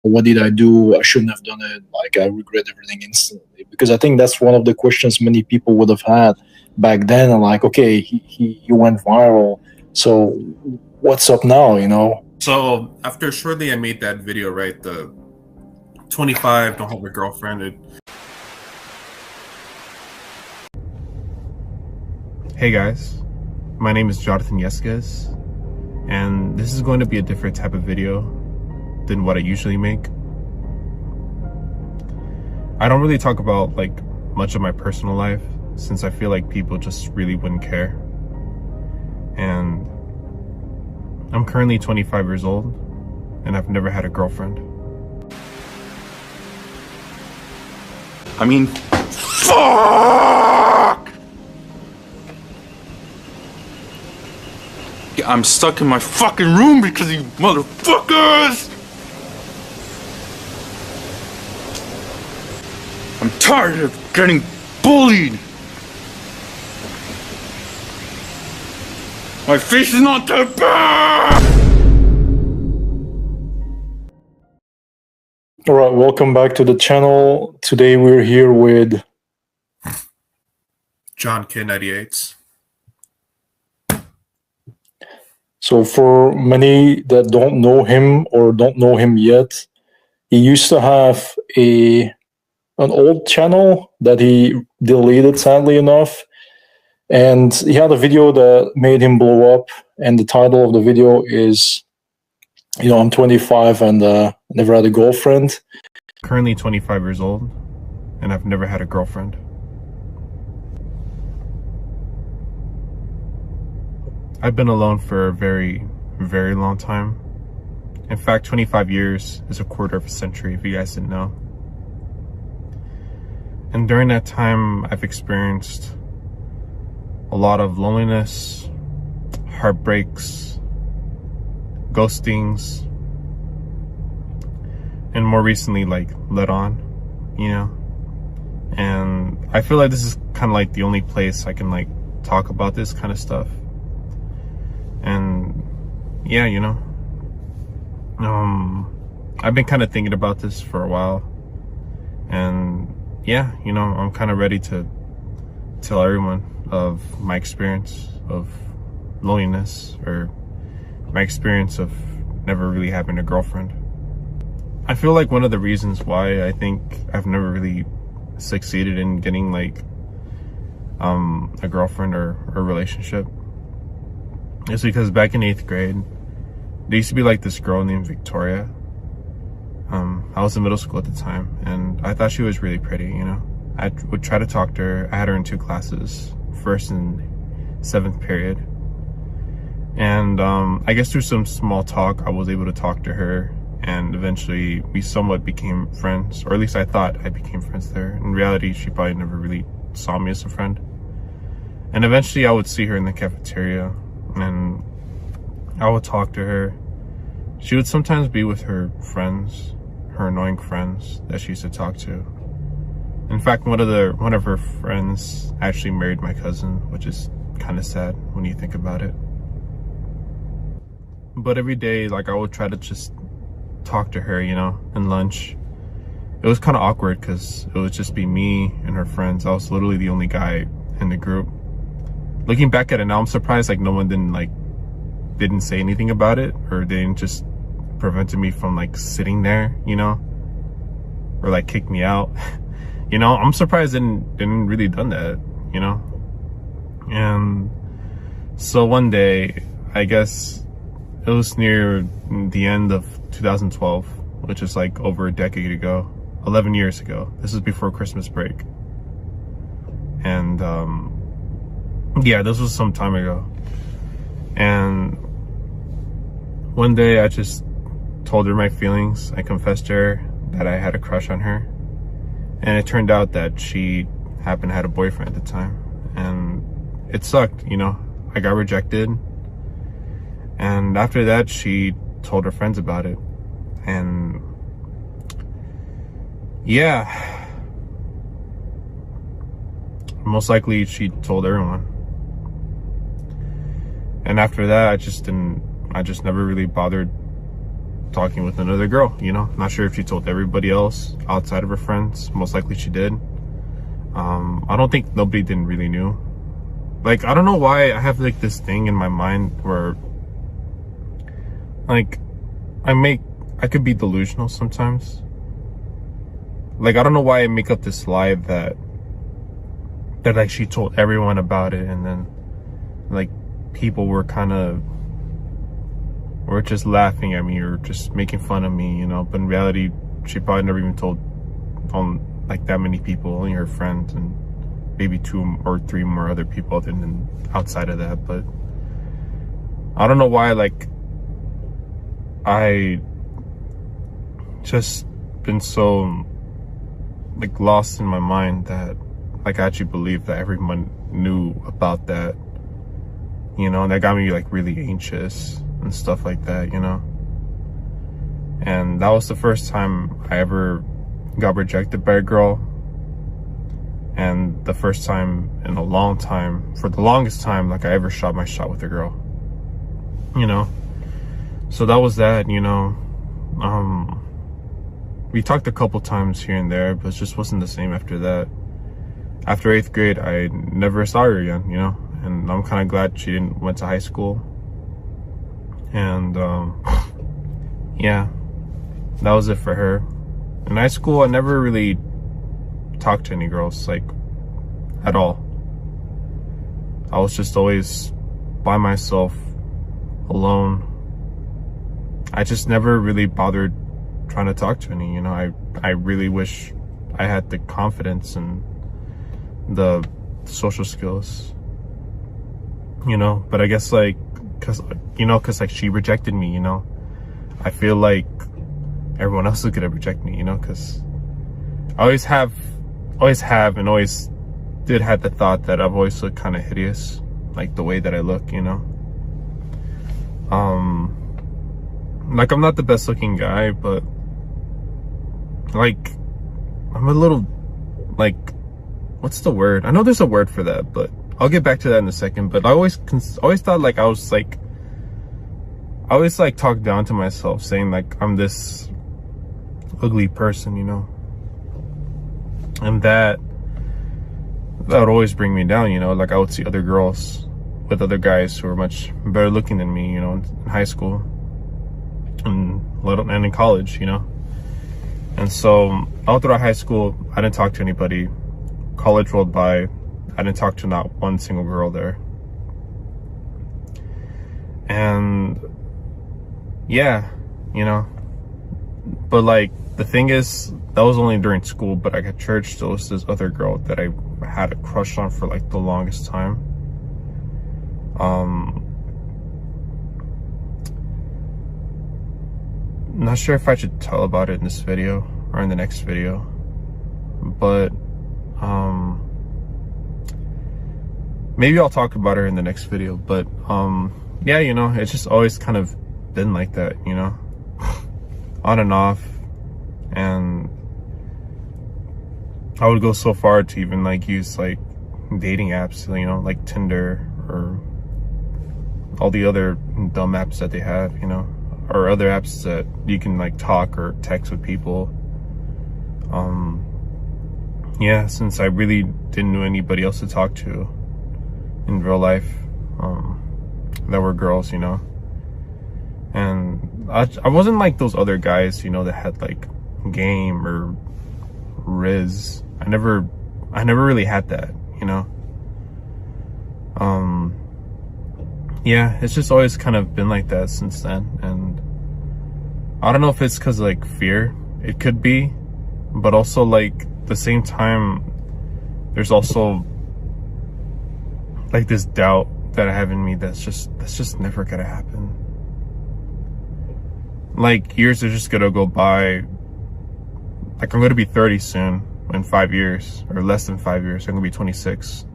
what did I do? I shouldn't have done it. Like, I regret everything instantly. Because I think that's one of the questions many people would have had back then. And like, okay, he went viral. So what's up now, you know? So after shortly I made that video, right? The 25, don't have a girlfriend. Hey guys, my name is Jonathan Yesquez, and this is going to be a different type of video than what I usually make. I don't really talk about like much of my personal life, since I feel like people just really wouldn't care. And I'm currently 25 years old, and I've never had a girlfriend. I mean, fuck! I'm stuck in my fucking room because of you motherfuckers! I'm tired of getting bullied! My face is not that bad! Alright, welcome back to the channel. Today we're here with John K98. So for many that don't know him or don't know him yet, he used to have an old channel that he deleted, sadly enough. And he had a video that made him blow up. And the title of the video is, you know, I'm 25 and never had a girlfriend. Currently 25 years old, and I've never had a girlfriend. I've been alone for a very, very long time. In fact, 25 years is a quarter of a century, if you guys didn't know. And during that time, I've experienced a lot of loneliness, heartbreaks, ghostings, and more recently, like, let on, you know? And I feel like this is kind of like the only place I can, like, talk about this kind of stuff. And yeah, you know, I've been kind of thinking about this for a while, and yeah, you know, I'm kind of ready to tell everyone of my experience of loneliness, or my experience of never really having a girlfriend. I feel like one of the reasons why I think I've never really succeeded in getting like a girlfriend or a relationship is because back in 8th grade, there used to be like this girl named Victoria. I was in middle school at the time, and I thought she was really pretty, you know. I would try to talk to her. I had her in 2 classes, 1st and 7th period. And I guess through some small talk, I was able to talk to her, and eventually we somewhat became friends, or at least I thought I became friends with her. In reality, she probably never really saw me as a friend. And eventually I would see her in the cafeteria, and I would talk to her. She would sometimes be with her friends, her annoying friends that she used to talk to. In fact, one of her friends actually married my cousin, which is kind of sad when you think about it. But every day, like, I would try to just talk to her, you know, in lunch. It was kind of awkward because it would just be me and her friends. I was literally the only guy in the group. Looking back at it now, I'm surprised like no one didn't say anything about it, or they didn't just prevented me from like sitting there, you know, or like kick me out. You know, I'm surprised they didn't really done that, you know. And so one day, I guess it was near the end of 2012, which is like over a decade ago, 11 years ago. This is before Christmas break. And yeah, this was some time ago. And one day I just told her my feelings. I confessed to her that I had a crush on her. And it turned out that she happened to have a boyfriend at the time. And it sucked, you know. I got rejected. And after that, she told her friends about it. And yeah, most likely she told everyone. And after that, I just never really bothered talking with another girl, you know. Not sure if she told everybody else outside of her friends. Most likely she did. I don't think nobody didn't really knew. Like, I don't know why I have like this thing in my mind where like I could be delusional sometimes. Like, I don't know why I make up this lie that like she told everyone about it, and then like people were just laughing at me or just making fun of me, you know. But in reality, she probably never even told like that many people, only her friends and maybe 2 or 3 more other people other than outside of that. But I don't know why, like, I just been so like lost in my mind that like I actually believe that everyone knew about that, you know. And that got me like really anxious and stuff like that, you know. And that was the first time I ever got rejected by a girl, and the first time in a long time, for the longest time, like I ever shot my shot with a girl, you know. So that was that, you know. We talked a couple times here and there, but it just wasn't the same after that. After 8th grade, I never saw her again, you know. And I'm kind of glad she went to high school. And yeah, that was it for her. In high school, I never really talked to any girls, like, at all. I was just always by myself, alone. I just never really bothered trying to talk to any, you know. I really wish I had the confidence and the social skills, you know. But I guess like cause like she rejected me, you know. I feel like everyone else is gonna reject me, you know, because I always have and always did have the thought that I've always looked kind of hideous, like the way that I look, you know. Like, I'm not the best looking guy, but like I'm a little, like, what's the word? I know there's a word for that, but I'll get back to that in a second. But I always thought like I always like talk down to myself, saying like I'm this ugly person, you know. And that would always bring me down, you know. Like, I would see other girls with other guys who were much better looking than me, you know, in high school and in college, you know. And so all throughout high school, I didn't talk to anybody. College rolled by, I didn't talk to not one single girl there. And yeah, you know. But like, the thing is, that was only during school. But like at church, there was this other girl that I had a crush on for like the longest time. Not sure if I should tell about it in this video or in the next video, but maybe I'll talk about her in the next video. But yeah, you know, it's just always kind of been like that, you know, on and off. And I would go so far to even like use like dating apps, you know, like Tinder or all the other dumb apps that they have, you know, or other apps that you can like talk or text with people. Yeah, since I really didn't know anybody else to talk to in real life that were girls, you know. And I wasn't like those other guys, you know, that had like game or Riz. I never really had that, you know. Yeah, it's just always kind of been like that since then. And I don't know if it's because like fear, it could be, but also like at the same time there's also like this doubt that I have in me that's just never gonna happen. Like, years are just gonna go by. Like, I'm gonna be 30 soon, in 5 years, or less than 5 years. I'm gonna be 26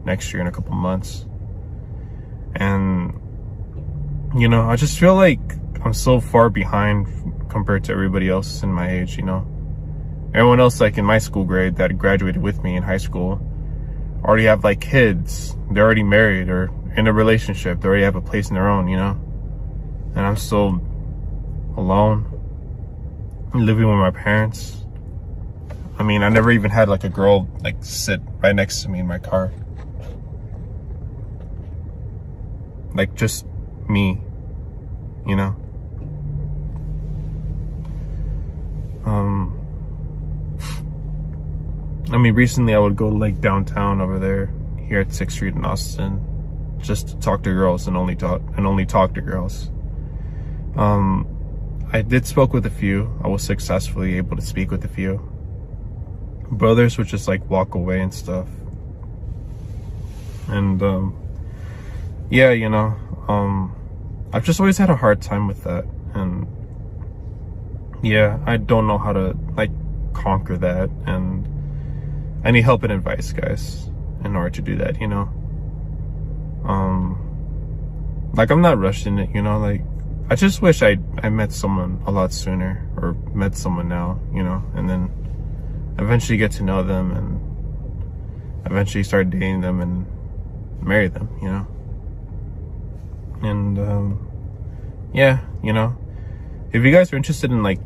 next year in a couple months. And, you know, I just feel like I'm so far behind compared to everybody else in my age, you know. Everyone else, like, in my school grade that graduated with me in high school already have, like, kids. They're already married or in a relationship. They already have a place in their own, you know. And I'm still alone, living with my parents. I mean, I never even had like a girl like sit right next to me in my car. Like just me, you know? I mean, recently I would go like downtown over there, here at 6th Street in Austin, just to talk to girls and only talk to girls. I did spoke with a few. I was successfully able to speak with a few. But others would just like walk away and stuff. And yeah, you know, I've just always had a hard time with that. And yeah, I don't know how to like conquer that, and I need help and advice, guys, in order to do that, you know. Like I'm not rushing it, you know, like I just wish I met someone a lot sooner, or met someone now, you know, and then eventually get to know them and eventually start dating them and marry them, you know. And yeah, you know, if you guys are interested in like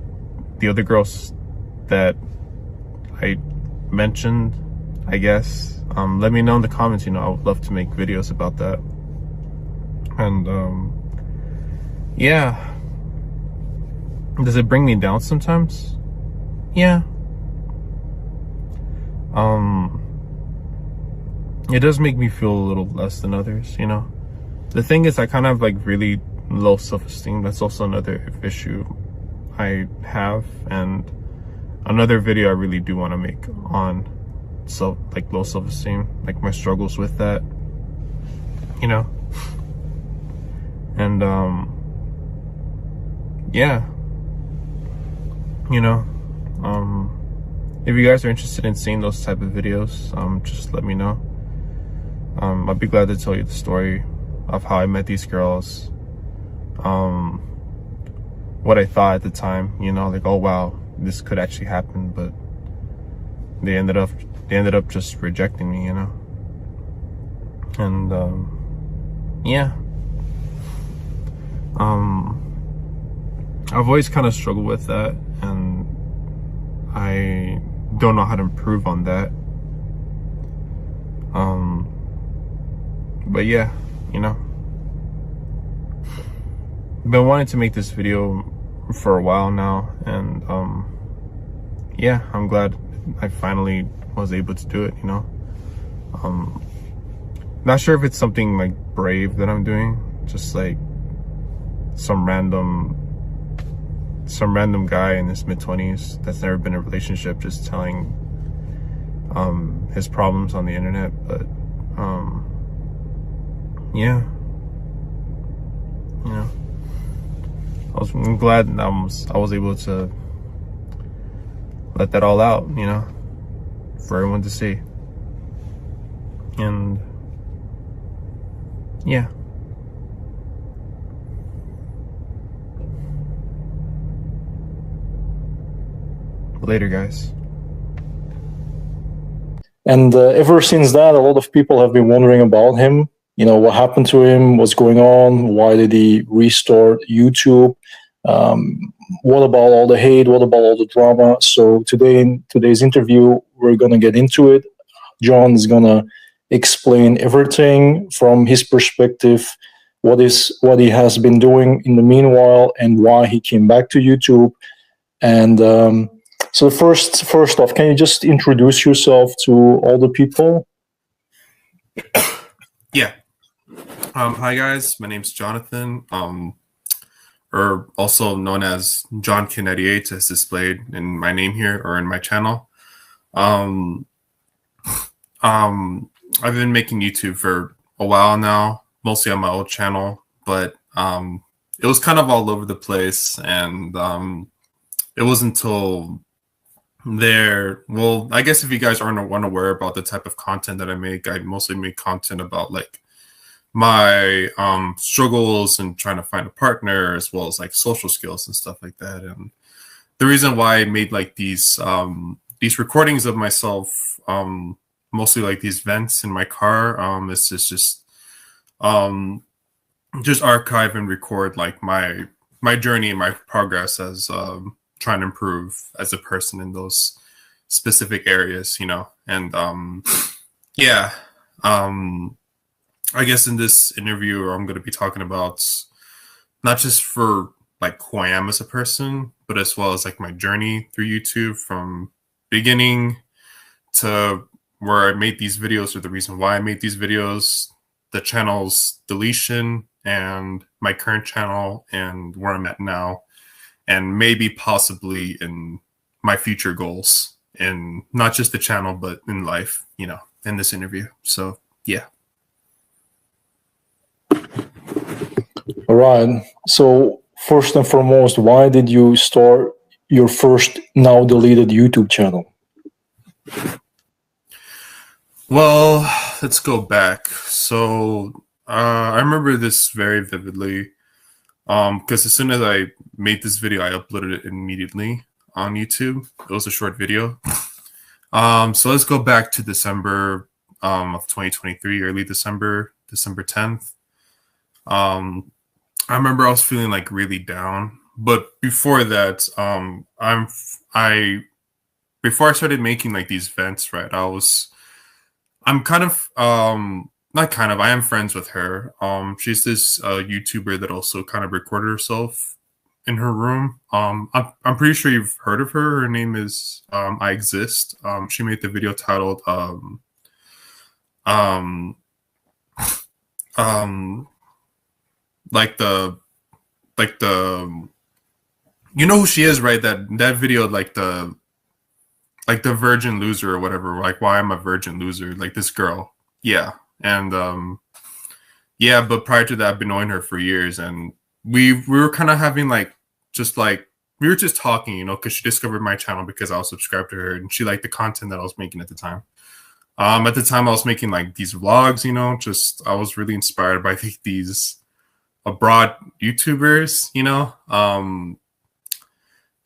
the other girls that I mentioned, I guess, let me know in the comments, you know. I would love to make videos about that. And yeah, does it bring me down sometimes? Yeah. It does make me feel a little less than others, you know. The thing is, I kind of have like really low self-esteem. That's also another issue I have, and another video I really do want to make on like low self-esteem, like my struggles with that, you know. And yeah, you know, if you guys are interested in seeing those type of videos, just let me know. I'd be glad to tell you the story of how I met these girls, what I thought at the time, you know, like, oh wow, this could actually happen, but they ended up just rejecting me, you know. And yeah, I've always kind of struggled with that, and I don't know how to improve on that. But yeah, you know, I've been wanting to make this video for a while now, and yeah, I'm glad I finally was able to do it, you know. Not sure if it's something like brave that I'm doing, just like some random guy in his mid-20s that's never been in a relationship just telling his problems on the internet. But yeah, you know, I'm glad I was able to let that all out, you know, for everyone to see. And yeah. Later, guys. And ever since that, a lot of people have been wondering about him. You know, what happened to him? What's going on? Why did he restart YouTube? What about all the hate? What about all the drama? So today, in today's interview, we're going to get into it. John is going to explain everything from his perspective, what he has been doing in the meanwhile, and why he came back to YouTube. And so first off, can you just introduce yourself to all the people? Yeah. Hi guys, my name's Jonathan, or also known as John K98, as displayed in my name here or in my channel. I've been making YouTube for a while now, mostly on my old channel, but it was kind of all over the place, and it wasn't until well, I guess if you guys aren't unaware about the type of content that I make, I mostly make content about like my struggles and trying to find a partner, as well as like social skills and stuff like that. And the reason why I made like these recordings of myself, mostly like these vents in my car, is just archive and record like my my journey and my progress as trying to improve as a person in those specific areas, you know. And yeah, I guess in this interview, I'm going to be talking about not just for like who I am as a person, but as well as like my journey through YouTube from beginning to where I made these videos, or the reason why I made these videos, the channel's deletion, and my current channel, and where I'm at now, and maybe possibly in my future goals, in not just the channel, but in life, you know, in this interview. So yeah. All right. So first and foremost, why did you start your first now deleted YouTube channel? Well, let's go back. So I remember this very vividly because as soon as I made this video, I uploaded it immediately on YouTube. It was a short video. So let's go back to December of 2023, early December 10th. I remember I was feeling like really down, but before that, before I started making like these vents, right, I'm kind of not kind of, I am friends with her. She's this YouTuber that also kind of recorded herself in her room. I'm pretty sure you've heard of her. Her name is I Exist. She made the video titled you know who she is, right? That video, like the virgin loser or whatever, like why I'm a virgin loser, like this girl. Yeah. And yeah, but prior to that, I've been knowing her for years, and we were kind of having like we were just talking, you know, because she discovered my channel because I was subscribed to her, and she liked the content that I was making at the time. At the time I was making like these vlogs, you know, just I was really inspired by these abroad YouTubers, you know,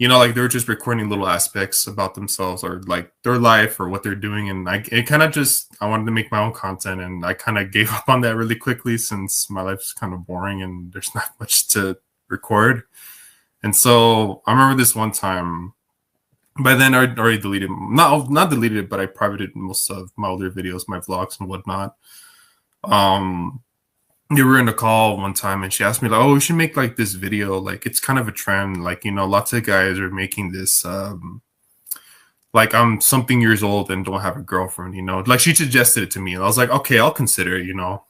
like they're just recording little aspects about themselves or like their life or what they're doing. And I wanted to make my own content, and I kind of gave up on that really quickly since my life's kind of boring and there's not much to record. And so I remember this one time, by then I already deleted, not deleted it, but I privated most of my older videos, my vlogs and whatnot. We were in a call one time and she asked me like, oh, we should make like this video. Like it's kind of a trend. Like, you know, lots of guys are making this, like I'm something years old and don't have a girlfriend, you know, like she suggested it to me and I was like, okay, I'll consider it, you know,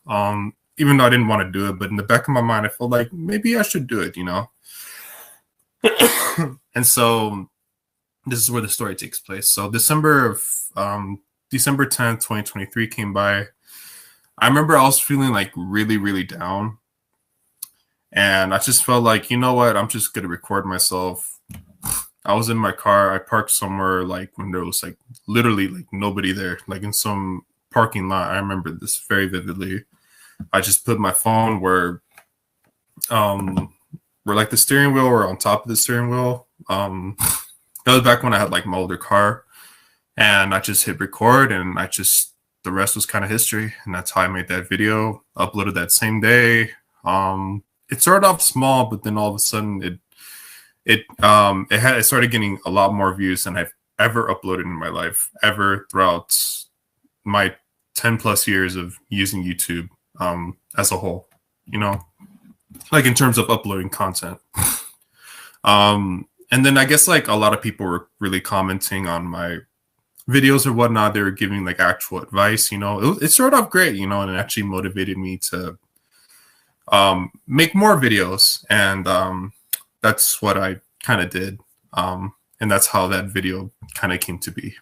even though I didn't want to do it, but in the back of my mind, I felt like maybe I should do it, you know? And so this is where the story takes place. So December 10th, 2023 came by. I remember I was feeling like really, really down. And I just felt like, you know what? I'm just going to record myself. I was in my car. I parked somewhere like when there was like literally like nobody there, like in some parking lot. I remember this very vividly. I just put my phone where like the steering wheel or on top of the steering wheel. That was back when I had like my older car. And I just hit record and the rest was kind of history, and that's how I made that video. Uploaded that same day. It started off small, but then all of a sudden it started getting a lot more views than I've ever uploaded in my life, ever throughout my 10+ years of using YouTube as a whole. You know, like in terms of uploading content. And then I guess like a lot of people were really commenting on my videos or whatnot. They were giving like actual advice, you know. It started off great, you know, and it actually motivated me to make more videos. And that's what I kind of did. And that's how that video kind of came to be.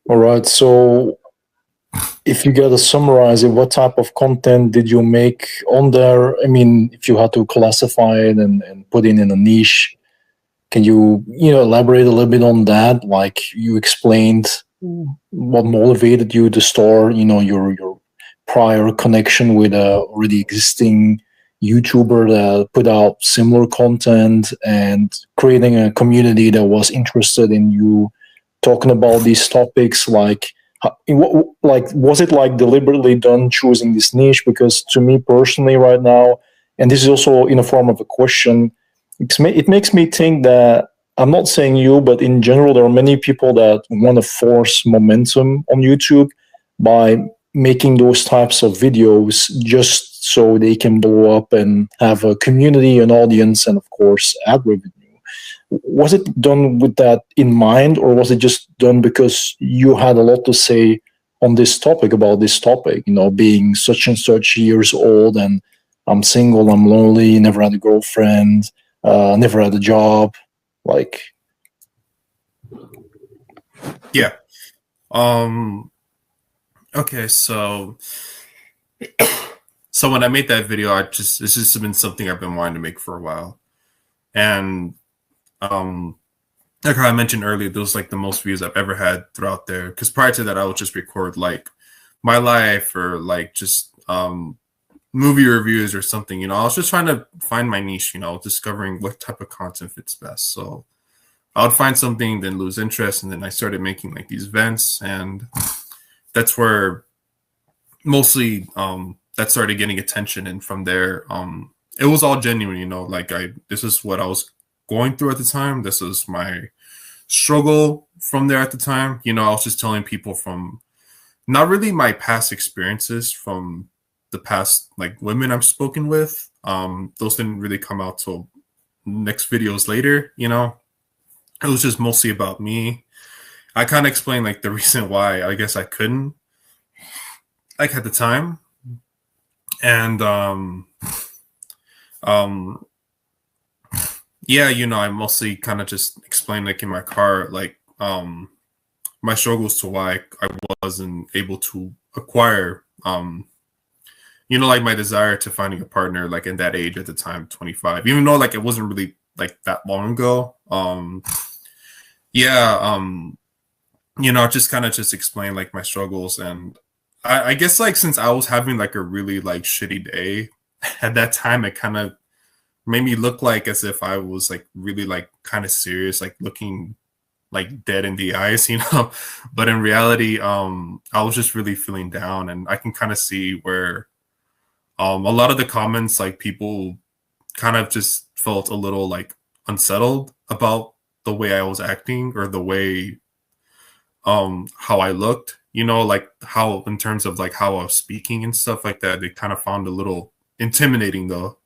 All right. So if you got to summarize it, what type of content did you make on there? I mean, if you had to classify it and put it in a niche, can you elaborate a little bit on that? Like you explained what motivated you to start, your prior connection with a already existing YouTuber that put out similar content and creating a community that was interested in you talking about these topics like Like, was it like deliberately done choosing this niche? Because to me personally right now, and this is also in a form of a question, it makes me think that, I'm not saying you, but in general, there are many people that want to force momentum on YouTube by making those types of videos just so they can blow up and have a community, an audience, and of course, ad revenue. Was it done with that in mind, or was it just done because you had a lot to say on this topic, about this topic, being such and such years old, and I'm single, I'm lonely, never had a girlfriend, never had a job, like? Yeah. Okay, so when I made that video, it's just been something I've been wanting to make for a while. And like I mentioned earlier, those like the most views I've ever had throughout there. Because prior to that, I would just record like my life or like just movie reviews or something. I was just trying to find my niche, discovering what type of content fits best. So I would find something, then lose interest, and then I started making like these events, and that's where mostly that started getting attention. And from there, it was all genuine, like this is what I was going through at the time. This was my struggle from there at the time. I was just telling people from not really my past experiences from the past like women I've spoken with. Those didn't really come out till next videos later, It was just mostly about me. I kind of explained like the reason why I guess I couldn't, like at the time. And yeah, I mostly kind of just explained like in my car, like my struggles to why I wasn't able to acquire, like my desire to finding a partner, like in that age at the time, 25, even though like it wasn't really like that long ago. Just kind of just explain like my struggles. And I guess like since I was having like a really like shitty day at that time, it kind of made me look like as if I was like really like kind of serious, like looking like dead in the eyes, but in reality, I was just really feeling down. And I can kind of see where a lot of the comments, like people kind of just felt a little like unsettled about the way I was acting or the way how I looked, like how in terms of like how I was speaking and stuff like that. They kind of found a little intimidating though.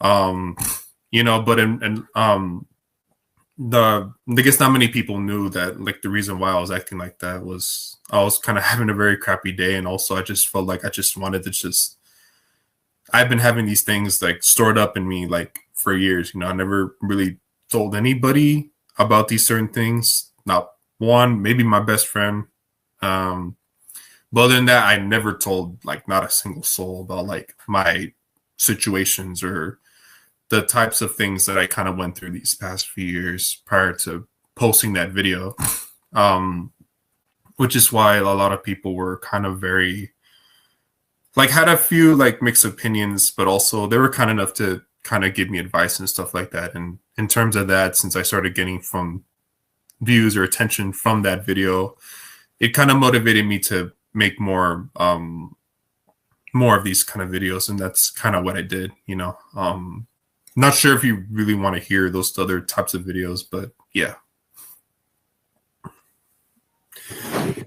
But I guess not many people knew that like the reason why I was acting like that was I was kind of having a very crappy day. And also I just felt like I just wanted to I've been having these things like stored up in me like for years. I never really told anybody about these certain things. Not one, maybe my best friend. But other than that, I never told like not a single soul about like my situations or the types of things that I kind of went through these past few years prior to posting that video. Which is why a lot of people were kind of very like had a few like mixed opinions, but also they were kind enough to kind of give me advice and stuff like that. And in terms of that, since I started getting from views or attention from that video, it kind of motivated me to make more of these kind of videos. And that's kind of what I did, not sure if you really want to hear those other types of videos, but yeah.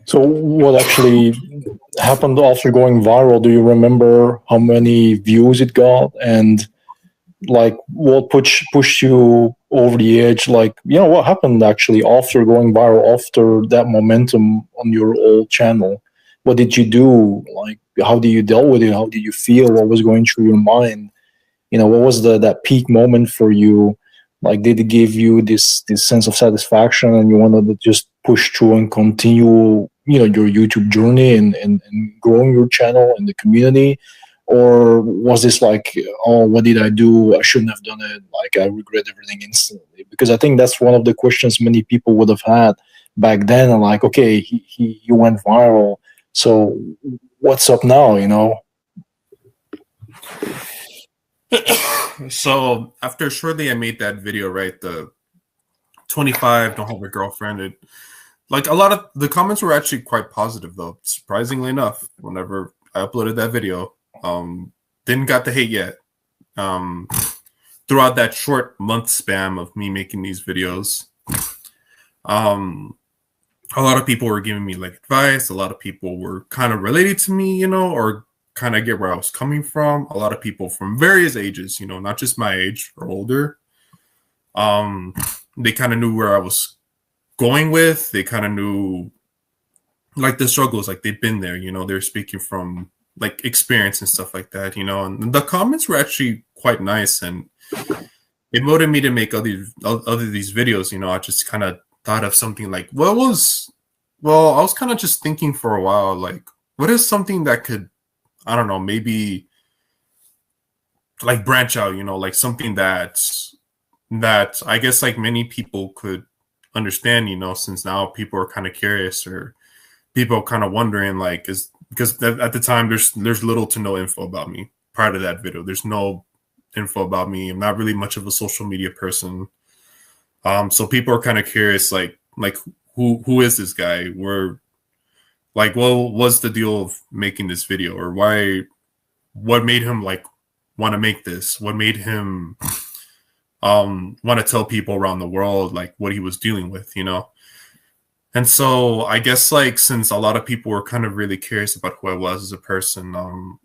So what actually happened after going viral? Do you remember how many views it got, and like what pushed you over the edge? Like, what happened actually after going viral, after that momentum on your old channel? What did you do? Like, how did you deal with it? How did you feel? What was going through your mind? What was that peak moment for you? Like, did it give you this sense of satisfaction and you wanted to just push through and continue, your YouTube journey and growing your channel and the community? Or was this like, oh, what did I do? I shouldn't have done it. Like, I regret everything instantly. Because I think that's one of the questions many people would have had back then. And like, okay, he went viral. So what's up now, So after shortly I made that video, right, the 25 don't have a girlfriend, like a lot of the comments were actually quite positive though, surprisingly enough. Whenever I uploaded that video, didn't got the hate yet. Throughout that short month span of me making these videos, a lot of people were giving me like advice. A lot of people were kind of related to me, you know, or kind of get where I was coming from. A lot of people from various ages, you know, not just my age or older. They kind of knew where I was going with. They kind of knew like the struggles, like they've been there, you know, they're speaking from like experience and stuff like that, you know, and the comments were actually quite nice, and it motivated me to make other these videos. You know, I just kind of thought of something like, I was kind of just thinking for a while, like, what is something that could, I don't know, maybe like branch out, you know, like something that I guess like many people could understand, you know, since now people are kind of curious, or people kind of wondering, like, is because at the time there's little to no info about me prior to that video. There's no info about me. I'm not really much of a social media person. So people are kind of curious, like who is this guy? We're like, well, what's the deal of making this video, or what made him like want to make this? What made him want to tell people around the world like what he was dealing with, you know? And so I guess like since a lot of people were kind of really curious about who I was as a person,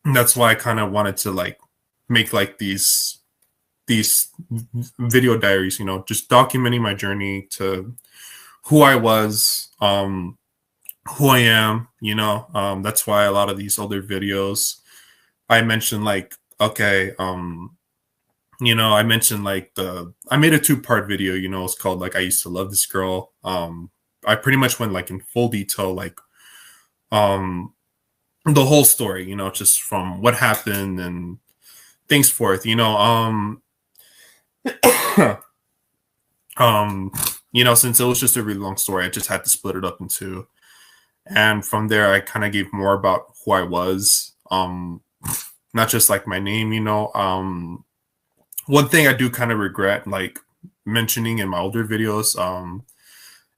that's why I kind of wanted to like make like these video diaries, you know, just documenting my journey to who I was, who I am, you know. That's why a lot of these older videos I mentioned like, okay, you know, I mentioned like I made a 2-part video, you know, it's called like I used to love this girl. I pretty much went like in full detail, like the whole story, you know, just from what happened and things forth, you know. You know, since it was just a really long story, I just had to split it up in 2. And from there I kind of gave more about who I was, not just like my name, you know. One thing I do kind of regret like mentioning in my older videos,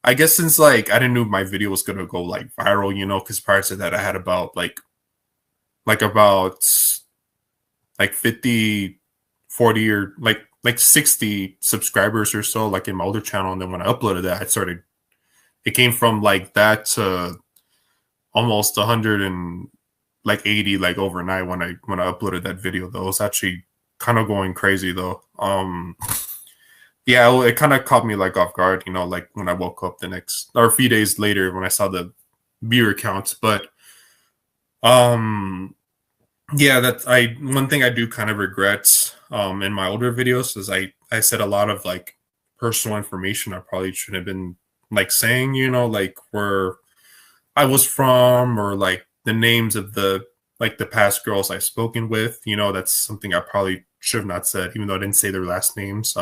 I guess since like I didn't know my video was gonna go like viral, you know, because prior to that I had about like 50, 40 or like 60 subscribers or so, like in my older channel. And then when I uploaded that, it came from like that to almost 180 like overnight when I uploaded that video. Though it was actually kind of going crazy though. Yeah, it kind of caught me like off guard, you know, like when I woke up the next or a few days later when I saw the viewer counts. But yeah, one thing I do kind of regret in my older videos is I said a lot of like personal information I probably should have been like saying, you know, like where I was from, or like the names of the past girls I've spoken with, you know. That's something I probably should have not said, even though I didn't say their last names.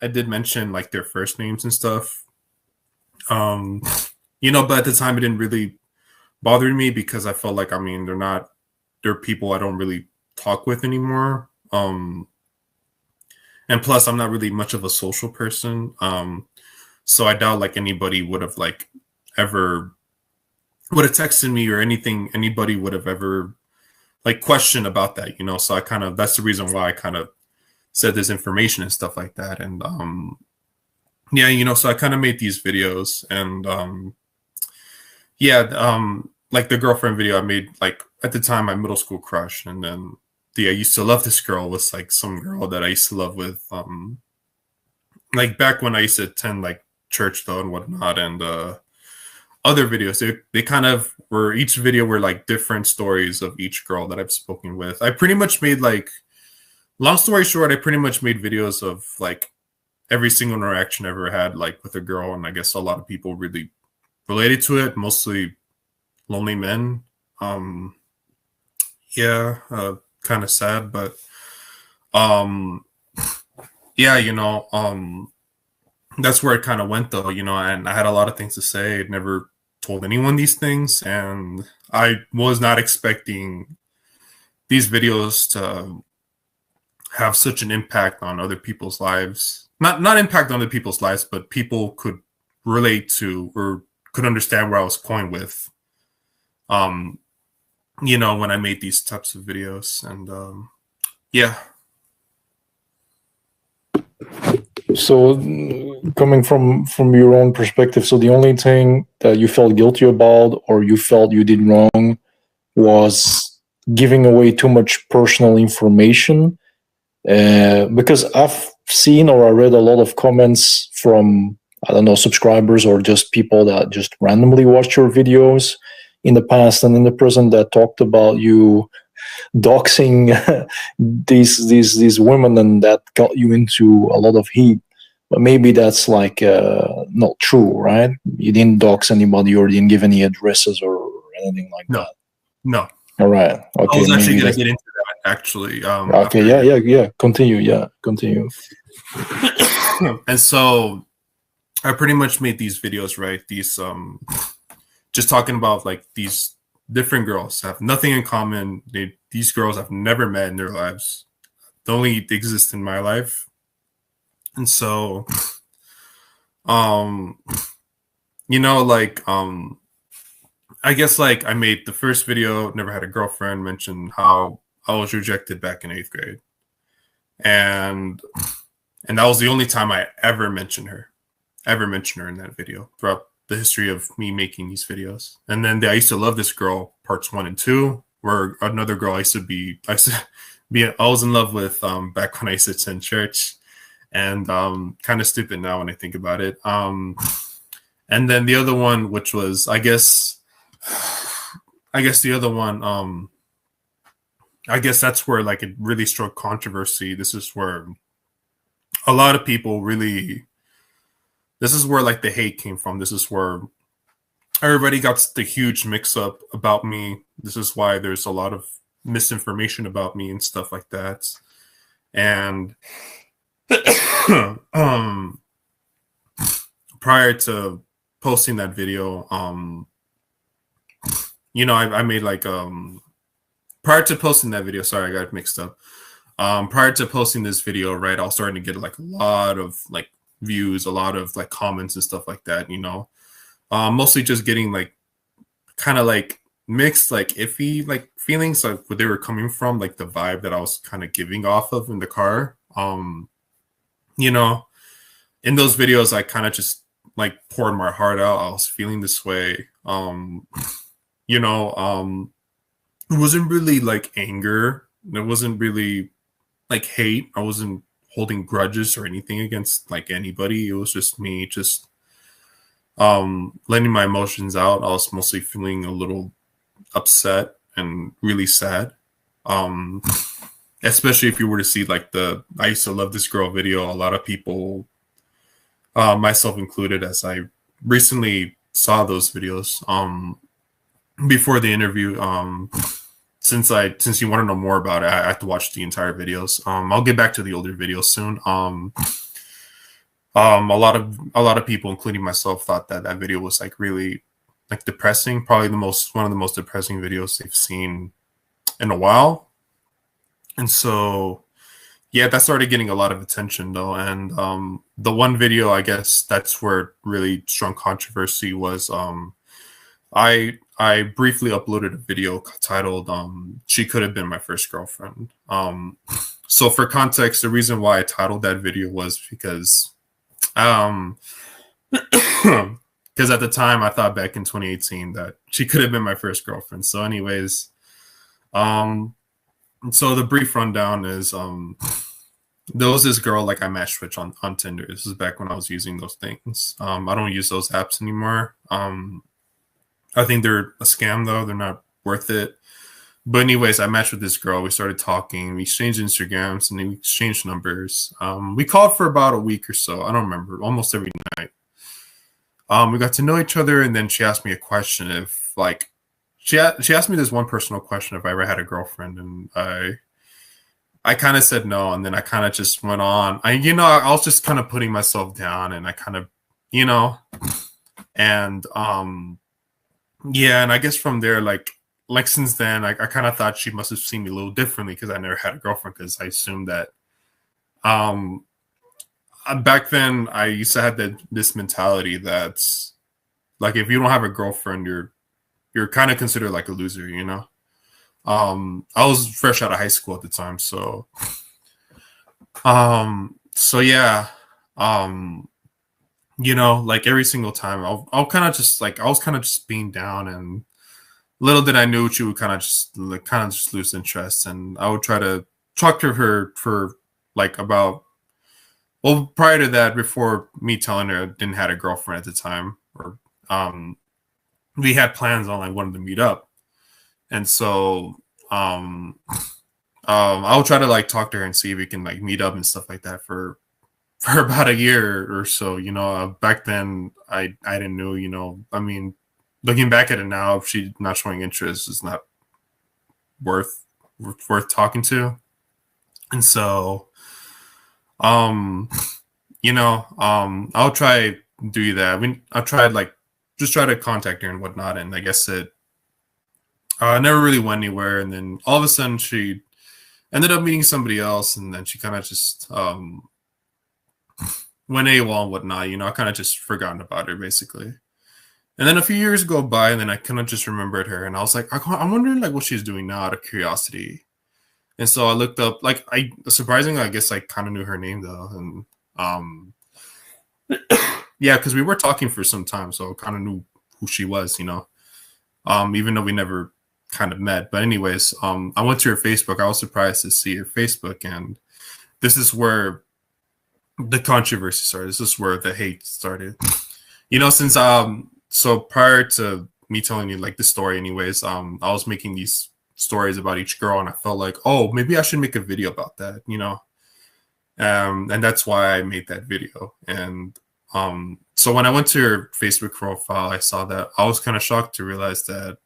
I did mention like their first names and stuff, you know, but at the time it didn't really bother me because I felt like, I mean, they're people I don't really talk with anymore. And plus I'm not really much of a social person. So I doubt like anybody would have like ever would have texted me or anything. Anybody would have ever like questioned about that, you know? So that's the reason why I kind of said this information and stuff like that. And yeah, you know, so I kind of made these videos, and yeah, like the girlfriend video I made, like at the time my middle school crush, and then I used to love this girl was like some girl that I used to love with, like back when I used to attend like church though and whatnot. And other videos, they kind of were, each video were like different stories of each girl that I've spoken with. I pretty much made like, long story short, I pretty much made videos of like every single interaction I ever had like with a girl, and I guess a lot of people really related to it, mostly lonely men. Yeah, kind of sad, but yeah, you know, that's where it kind of went though, you know. And I had a lot of things to say. I'd never told anyone these things, and I was not expecting these videos to have such an impact on other people's lives. Not impact on other people's lives, but people could relate to or could understand where I was going with. You know, when I made these types of videos, and yeah. So, coming from your own perspective, so the only thing that you felt guilty about or you felt you did wrong was giving away too much personal information. Because I've seen or I read a lot of comments from, I don't know, subscribers or just people that just randomly watch your videos in the past and in the present that talked about you doxing these women, and that got you into a lot of heat. But maybe that's like not true, right? You didn't dox anybody or didn't give any addresses or anything like that. No. All right. Okay. I was actually going to get into that, actually. Okay. Yeah. Continue. Yeah. Continue. And so I pretty much made these videos, right? These, just talking about like these different girls have nothing in common. These girls I've never met in their lives. They only exist in my life. And so, you know, like, I guess like I made the first video, never had a girlfriend, mentioned how I was rejected back in 8th grade. And that was the only time I ever mentioned her in that video throughout the history of me making these videos. And then I used to love this girl, parts 1 and 2, where another girl I was in love with back when I used to attend church, and kind of stupid now when I think about it. And then the other one, which was, I guess the other one, I guess that's where like it really struck controversy. This is where a lot of people really, this is where like the hate came from. This is where everybody got the huge mix up about me. This is why there's a lot of misinformation about me and stuff like that. And prior to posting that video, you know, I made like prior to posting that video, sorry, I got it mixed up. Prior to posting this video, right, I was starting to get like a lot of like views, a lot of like comments and stuff like that, you know. Mostly just getting like kind of like mixed, like iffy like feelings, like where they were coming from, like the vibe that I was kind of giving off of in the car. You know, in those videos I kind of just like poured my heart out. I was feeling this way. You know, it wasn't really like anger. It wasn't really like hate. I wasn't holding grudges or anything against like anybody. It was just me just letting my emotions out. I was mostly feeling a little upset and really sad. Especially if you were to see like the I used to love this girl video. A lot of people, myself included, as I recently saw those videos before the interview. Since you want to know more about it, I have to watch the entire videos. I'll get back to the older videos soon. A lot of people, including myself, thought that video was like really like depressing. Probably one of the most depressing videos they've seen in a while. And so, yeah, that started getting a lot of attention though. And the one video, I guess that's where really strong controversy was. I briefly uploaded a video titled "She Could Have Been My First Girlfriend." So for context, the reason why I titled that video was because because at the time I thought back in 2018 that she could have been my first girlfriend. So anyways, so the brief rundown is there was this girl like I matched with on Tinder. This is back when I was using those things. I don't use those apps anymore. I think they're a scam though. They're not worth it. But anyways, I matched with this girl. We started talking. We exchanged Instagrams and then we exchanged numbers. We called for about a week or so. I don't remember. Almost every night. We got to know each other, and then she asked me a question if like she asked me this one personal question if I ever had a girlfriend, and I kind of said no, and then I kind of just went on. I was just kind of putting myself down, and I kind of, and yeah, and I guess from there, like since then, I kind of thought she must have seen me a little differently because I never had a girlfriend, because I assumed that back then I used to have this mentality that's like, if you don't have a girlfriend, you're kind of considered like a loser, you know. I was fresh out of high school at the time, so yeah, you know, like every single time I'll kind of just like, I was kind of just being down, and little did I know she would kind of just lose interest, and I would try to talk to her for like about, well, prior to that, before me telling her I didn't have a girlfriend at the time, or we had plans on like wanting to meet up, and so I'll try to like talk to her and see if we can like meet up and stuff like that for about a year or so. You know, back then I didn't know. You know, I mean, looking back at it now, if she's not showing interest, it's not worth talking to, and so you know, I'll try do that. I mean, I'll try like just try to contact her and whatnot, and I guess it never really went anywhere. And then all of a sudden, she ended up meeting somebody else, and then she kind of just went AWOL and whatnot. You know, I kind of just forgotten about her basically. And then a few years go by, and then I kind of just remembered her, and I was like, I'm wondering like what she's doing now out of curiosity. And so I looked up, like, surprisingly, I guess I kind of knew her name though, and yeah, because we were talking for some time, so I kind of knew who she was, you know, even though we never kind of met. But anyways, I went to her Facebook. I was surprised to see her Facebook, and this is where the controversy started. This is where the hate started. You know, since so prior to me telling you like the story, anyways, I was making these stories about each girl, and I felt like, oh, maybe I should make a video about that, you know. And that's why I made that video. And so when I went to her Facebook profile, I saw that. I was kind of shocked to realize that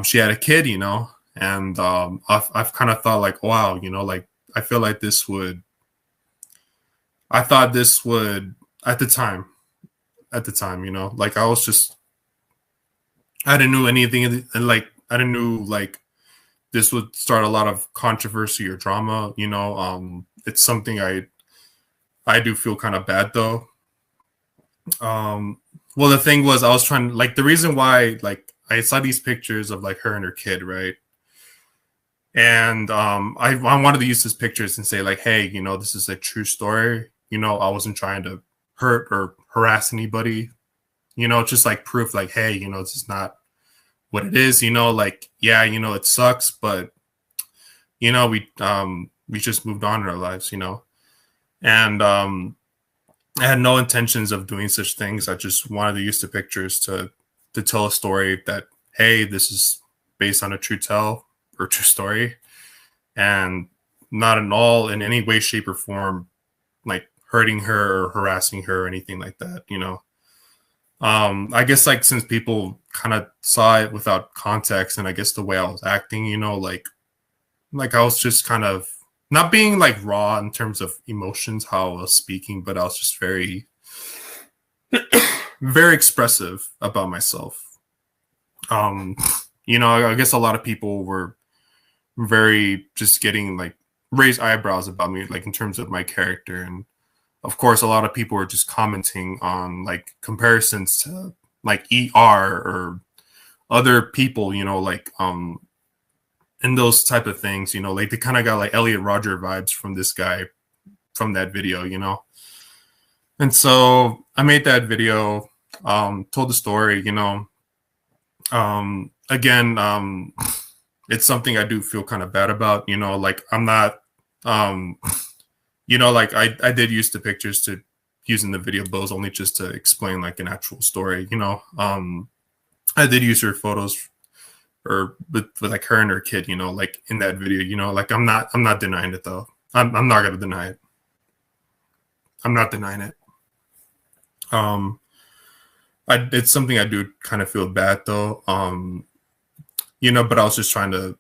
she had a kid, you know. And I've kind of thought like, wow, you know, like I feel like I thought this would at the time, you know, like I didn't know anything, and like I didn't know like this would start a lot of controversy or drama, you know. It's something I do feel kind of bad though. Well, the thing was, I was trying, like, the reason why, like, I saw these pictures of like her and her kid, right? And I wanted to use these pictures and say like, hey, you know, this is a true story. You know, I wasn't trying to hurt or harass anybody. You know, just like proof, like, hey, you know, this is not what it is. You know, like, yeah, you know, it sucks, but you know, we just moved on in our lives, you know. And I had no intentions of doing such things. I just wanted to use the pictures to tell a story that, hey, this is based on a true story, and not at all in any way, shape, or form like hurting her or harassing her or anything like that, you know. I guess like since people kind of saw it without context, and I guess the way I was acting, you know, like I was just kind of not being like raw in terms of emotions, how I was speaking, but I was just very, very expressive about myself. You know, I guess a lot of people were very just getting like raised eyebrows about me, like in terms of my character. And of course, a lot of people were just commenting on like comparisons to like ER or other people, you know, like, and those type of things, you know, like they kind of got like Elliot Rodger vibes from this guy from that video, you know. And so I made that video, told the story, you know. Again, it's something I do feel kind of bad about, you know, like I'm not, you know, like I did use the pictures to use in the video, but it was only just to explain like an actual story, you know. I did use her photos or with like her and her kid, you know, like in that video, you know, like I'm not denying it though. I'm not gonna deny it. I'm not denying it. It's something I do kind of feel bad though. You know, but I was just trying to,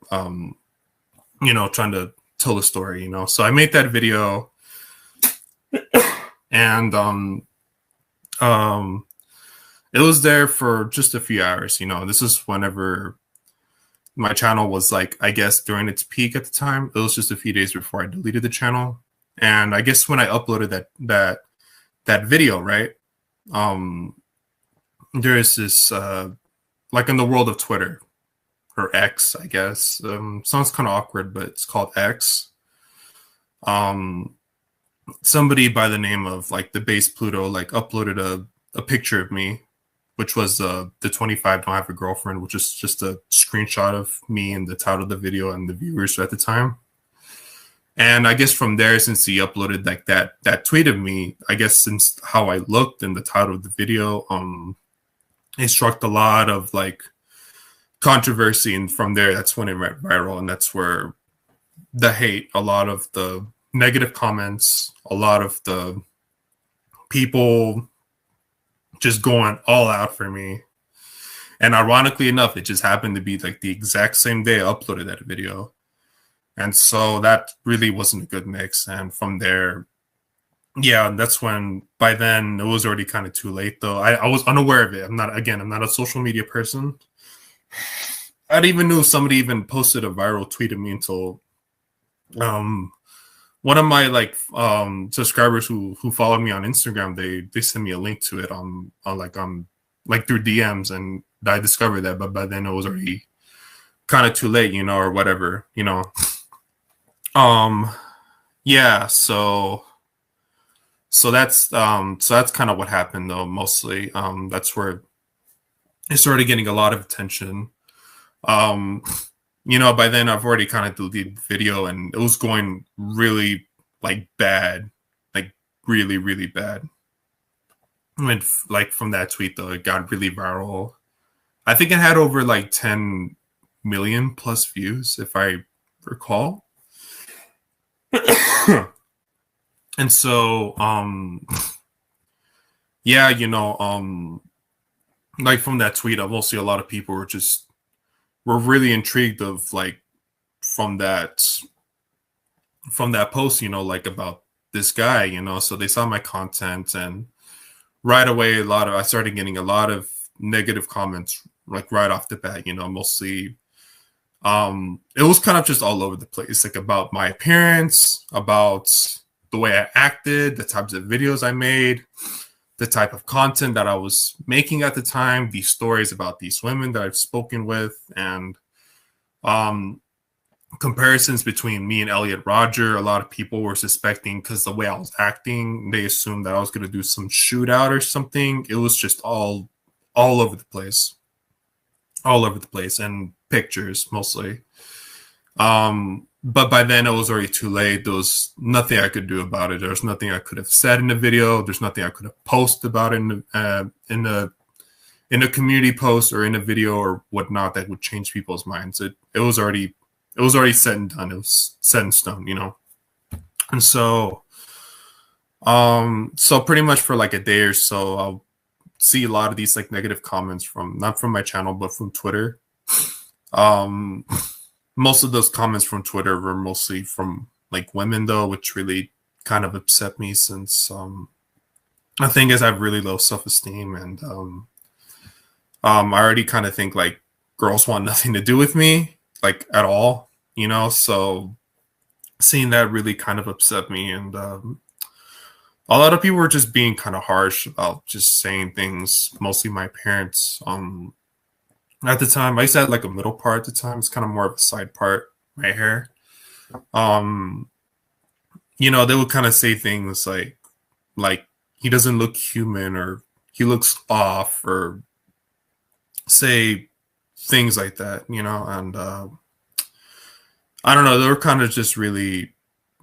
you know, trying to tell the story, you know. So I made that video, and it was there for just a few hours, you know. This is whenever my channel was like, I guess during its peak at the time. It was just a few days before I deleted the channel. And I guess when I uploaded that video, right, there is this like in the world of Twitter, or X, I guess. Sounds kind of awkward, but it's called X. Somebody by the name of like the base Pluto like uploaded a picture of me, which was the 25 don't have a girlfriend, which is just a screenshot of me and the title of the video and the viewers at the time. And I guess from there, since he uploaded like that tweet of me, I guess since how I looked in the title of the video, it struck a lot of like controversy, and from there, that's when it went viral, and that's where the hate, a lot of the negative comments, a lot of the people just going all out for me. And ironically enough, it just happened to be like the exact same day I uploaded that video. And so that really wasn't a good mix. And from there, yeah, that's when, by then, it was already kind of too late, though. I was unaware of it. I'm not a social media person. I didn't even know somebody even posted a viral tweet of me until one of my like subscribers who followed me on Instagram, they sent me a link to it on through DMs, and I discovered that, but by then it was already kind of too late, or whatever, yeah, so that's kind of what happened, though, mostly. That's where it started getting a lot of attention. By then I've already kind of deleted the video, and it was going really like bad, like really, really bad. When like from that tweet, though, it got really viral. I think it had over like 10 million plus views, if I recall. And so, yeah, like from that tweet, obviously a lot of people were really intrigued of like from that post, like about this guy, so they saw my content, and right away I started getting a lot of negative comments like right off the bat, mostly it was kind of just all over the place, like about my appearance, about the way I acted, the types of videos I made, the type of content that I was making at the time, these stories about these women that I've spoken with, and comparisons between me and Elliot Rodger. A lot of people were suspecting, because the way I was acting, they assumed that I was going to do some shootout or something. It was just all over the place. All over the place, and pictures mostly. But by then it was already too late. There was nothing I could do about it. There was nothing I could have said in the video. There's nothing I could have posted about it in a community post or in a video or whatnot that would change people's minds. It was already set and done. It was set in stone, And so, so pretty much for like a day or so, I'll see a lot of these like negative comments not from my channel, but from Twitter. Most of those comments from Twitter were mostly from like women, though, which really kind of upset me, since the thing is I have really low self-esteem, and I already kind of think like girls want nothing to do with me, like at all, so seeing that really kind of upset me. And a lot of people were just being kind of harsh about just saying things, mostly my parents. At the time, I used to have like a middle part at the time. It's kind of more of a side part, my hair. They would kind of say things like he doesn't look human, or he looks off, or say things like that, and I don't know, they were kind of just really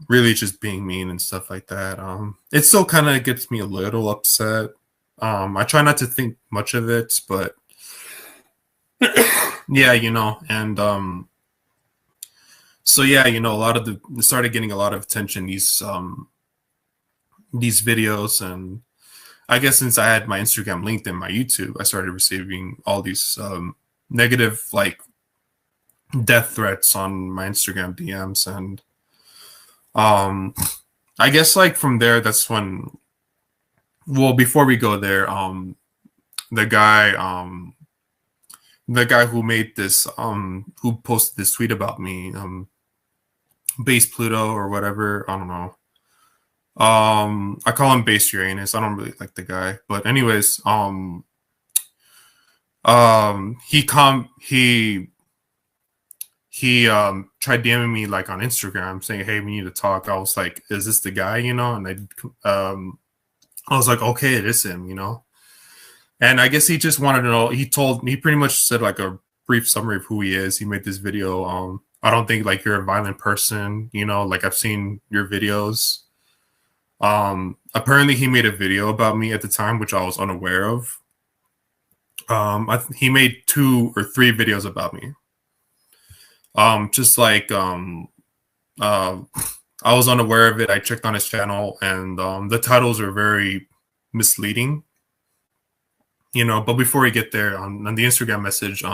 just being mean and stuff like that. It still kind of gets me a little upset. I try not to think much of it, but yeah, and so yeah, it started getting a lot of attention, these videos. And I guess since I had my Instagram linked in my YouTube, I started receiving all these negative like death threats on my Instagram DMs. And I guess like from there, that's when, well, before we go there, the guy who made this, who posted this tweet about me, Base Pluto or whatever, I don't know. I call him Base Uranus. I don't really like the guy, but anyways, he tried DMing me like on Instagram saying, "Hey, we need to talk." I was like, "Is this the guy?" You know, and I was like, "Okay, it is him," you know. And I guess he just wanted to know. He pretty much said like a brief summary of who he is. He made this video. I don't think like you're a violent person, you know, like I've seen your videos. Apparently he made a video about me at the time, which I was unaware of. He made 2 or 3 videos about me. Just like, I was unaware of it. I checked on his channel, and the titles are very misleading, you know. But before we get there, on the Instagram message,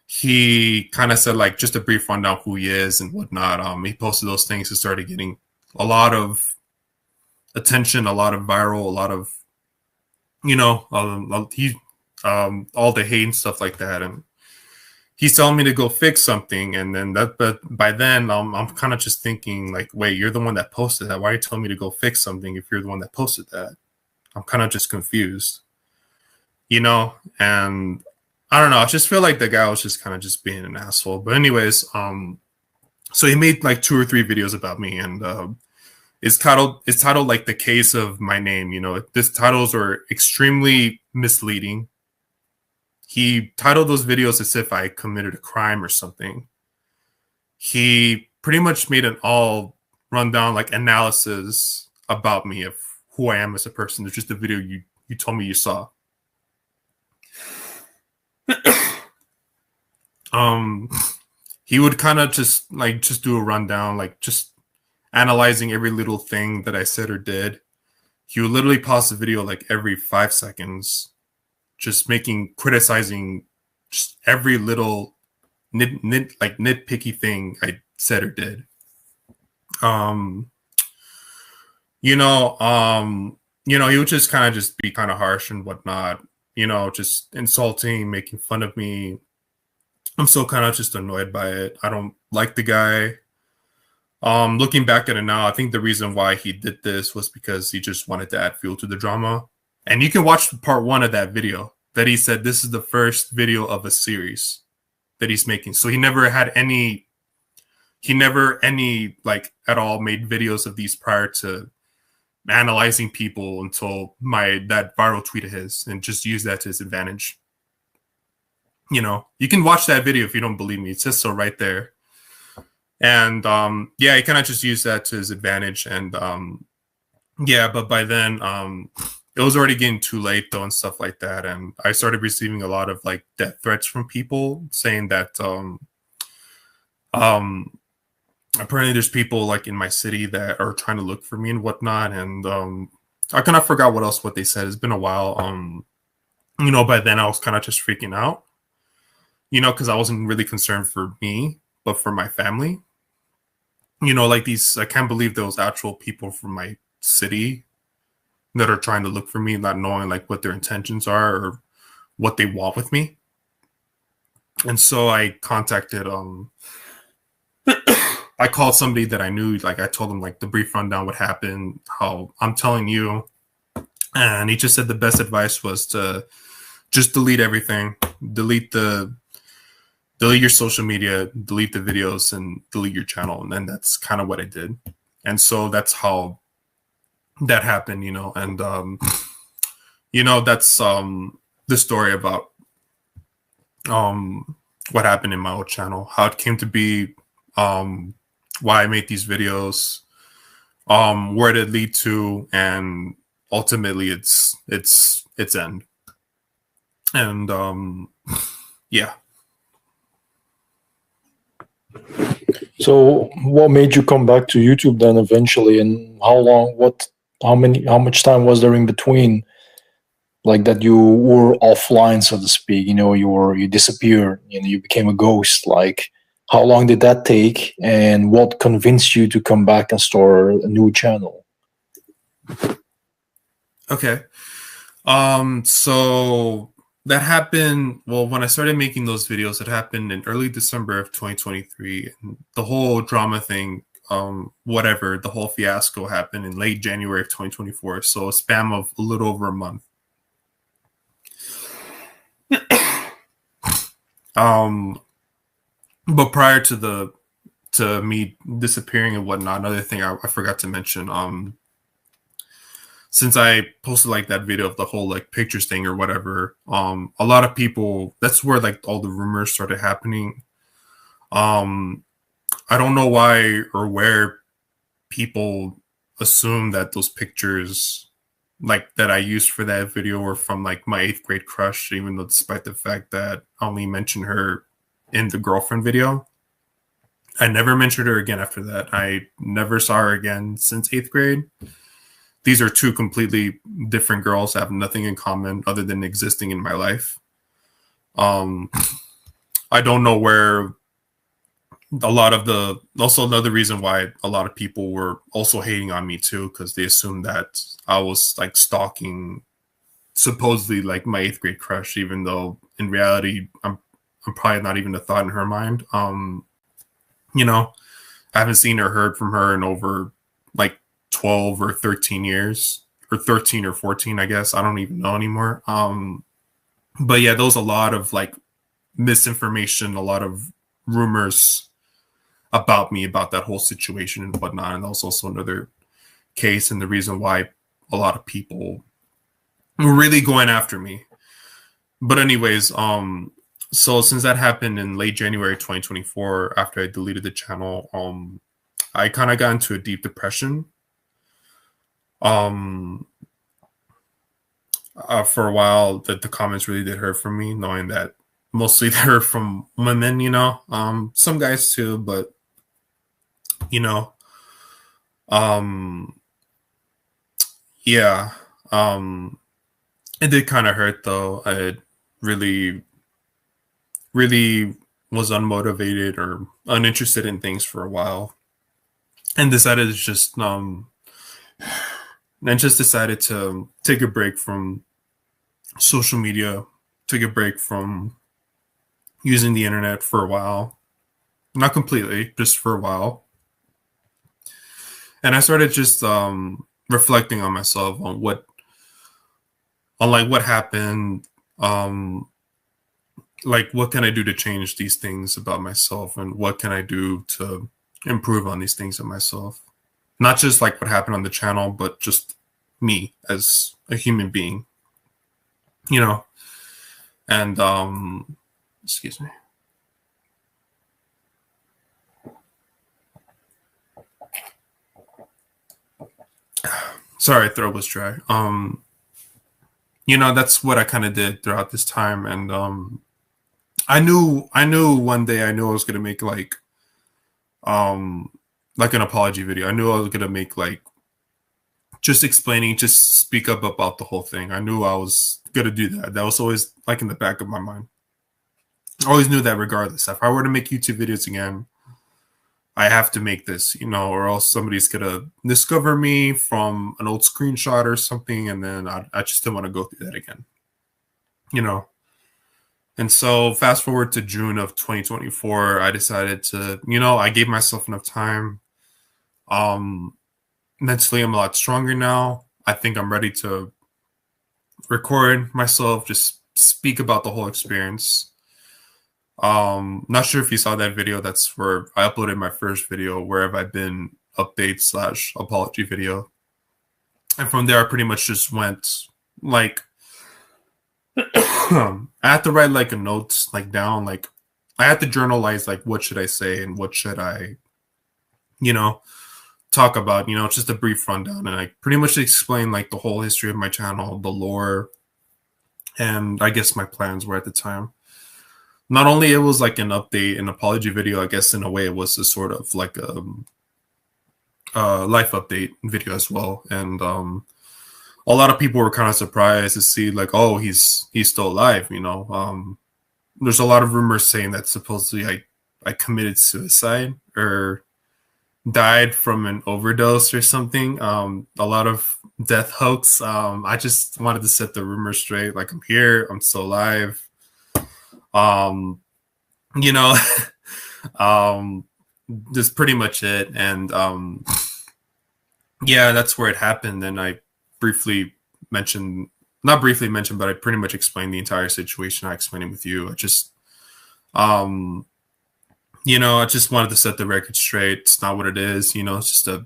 he kind of said like just a brief rundown who he is and whatnot. He posted those things and started getting a lot of attention, a lot of viral, a lot of, you know, all the hate and stuff like that. And he's telling me to go fix something, and then but by then I'm kind of just thinking like, wait, you're the one that posted that. Why are you telling me to go fix something if you're the one that posted that? I'm kind of just confused, you know. And I don't know. I just feel like the guy was just kind of just being an asshole. But anyways, so he made like 2 or 3 videos about me, and it's titled like The Case of My Name. You know, these titles are extremely misleading. He titled those videos as if I committed a crime or something. He pretty much made an all rundown like analysis about me of who I am as a person. It's just a video you told me you saw. He would kind of just do a rundown, like just analyzing every little thing that I said or did. He would literally pause the video like every 5 seconds, just criticizing just every little nitpicky thing I said or did. He would just kind of just be kind of harsh and whatnot, you know, just insulting, making fun of me. I'm so kind of just annoyed by it. I don't like the guy. Looking back at it now, I think the reason why he did this was because he just wanted to add fuel to the drama. And you can watch part 1 of that video that he said this is the first video of a series that he's making. So he never like at all made videos of these prior to analyzing people until that viral tweet of his, and just use that to his advantage. You know, you can watch that video if you don't believe me. It says so right there. And yeah, he kind of just used that to his advantage. And yeah, but by then it was already getting too late though and stuff like that. And I started receiving a lot of like death threats from people saying that apparently there's people like in my city that are trying to look for me and whatnot. And I kind of forgot what they said. It's been a while. You know, by then I was kind of just freaking out, you know, because I wasn't really concerned for me, but for my family. You know, like I can't believe those actual people from my city that are trying to look for me, not knowing like what their intentions are or what they want with me. And so I contacted, I called somebody that I knew, like I told him like the brief rundown what happened, how I'm telling you. And he just said the best advice was to just delete everything, delete your social media, delete the videos, and delete your channel. And then that's kind of what I did. And so that's how that happened, you know. And, you know, that's the story about what happened in my old channel, how it came to be, why I made these videos, where did it lead to, and ultimately its end. And yeah. So what made you come back to YouTube then eventually, and how much time was there in between, like that you were offline, so to speak, you know, you disappeared, you know, you became a ghost? Like how long did that take, and what convinced you to come back and start a new channel? Okay. So that happened, well, when I started making those videos, it happened in early December of 2023. And the whole drama thing whatever, the whole fiasco happened in late January of 2024. So a span of a little over a month. But prior to me disappearing and whatnot, another thing I forgot to mention, since I posted like that video of the whole like pictures thing or whatever, a lot of people, that's where like all the rumors started happening. I don't know why or where people assume that those pictures like that I used for that video were from like my 8th grade crush, even though despite the fact that I only mentioned her in the girlfriend video. I never mentioned her again after that. I never saw her again since 8th grade. These are two completely different girls that have nothing in common other than existing in my life. I don't know where a lot of the, also another reason why a lot of people were also hating on me too, because they assumed that I was like stalking supposedly like my 8th grade crush, even though in reality I'm probably not even a thought in her mind. You know, I haven't seen or heard from her in over like 12 or 13 years, or 13 or 14, I guess. I don't even know anymore. But yeah, there was a lot of like misinformation, a lot of rumors about me, about that whole situation and whatnot. And that was also another case and the reason why a lot of people were really going after me. But anyways, so since that happened in late January 2024, after I deleted the channel, I kind of got into a deep depression. For a while, the comments really did hurt for me, knowing that mostly they're from women, you know, some guys too, but you know, yeah, it did kind of hurt though. I really was unmotivated or uninterested in things for a while, and decided to just decided to take a break from social media, take a break from using the internet for a while, not completely, just for a while. And I started just reflecting on myself, on what happened, like what can I do to change these things about myself, and what can I do to improve on these things of myself. Not just like what happened on the channel, but just me as a human being, you know. And excuse me. Sorry, throat was dry. You know, that's what I kind of did throughout this time. And I knew one day I was gonna make like an apology video. I knew I was gonna make like just explaining, just speak up about the whole thing. I knew I was gonna do that. That was always like in the back of my mind. I always knew that regardless, if I were to make YouTube videos again, I have to make this, you know, or else somebody's gonna discover me from an old screenshot or something, and then I just didn't want to go through that again, you know. And so fast forward to June of 2024, I decided to, you know, I gave myself enough time. Mentally, I'm a lot stronger now. I think I'm ready to record myself, just speak about the whole experience. Not sure if you saw that video. That's where I uploaded my first video, Where Have I Been update / apology video. And from there, I pretty much just went like, I had to write like a notes like down, like I had to journalize like what should I say and what should I, you know, talk about, you know, just a brief rundown. And I pretty much explained like the whole history of my channel, the lore, and I guess my plans were at the time. Not only it was like an update, an apology video, I guess in a way it was a sort of like a life update video as well. And a lot of people were kind of surprised to see like, oh, he's still alive, you know. There's a lot of rumors saying that supposedly I committed suicide or died from an overdose or something. A lot of death hoax. I just wanted to set the rumors straight. Like, I'm here, I'm still alive. You know, that's pretty much it. And yeah, that's where it happened. And I briefly mentioned, not briefly mentioned, but I pretty much explained the entire situation. I explained it with you. I just, you know, I just wanted to set the record straight. It's not what it is. You know, it's just a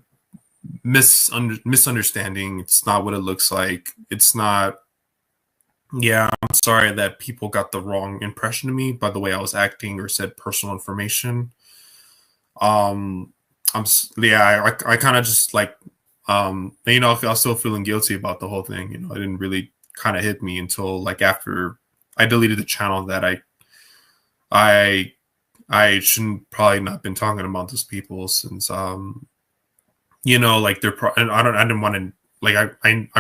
misunderstanding. It's not what it looks like. It's not. Yeah, I'm sorry that people got the wrong impression of me by the way I was acting or said personal information. Yeah, I kind of just like, you know, I was still feeling guilty about the whole thing. You know, it didn't really kind of hit me until like after I deleted the channel that I shouldn't probably not been talking about those people since, you know, like they're and I didn't want to, like, I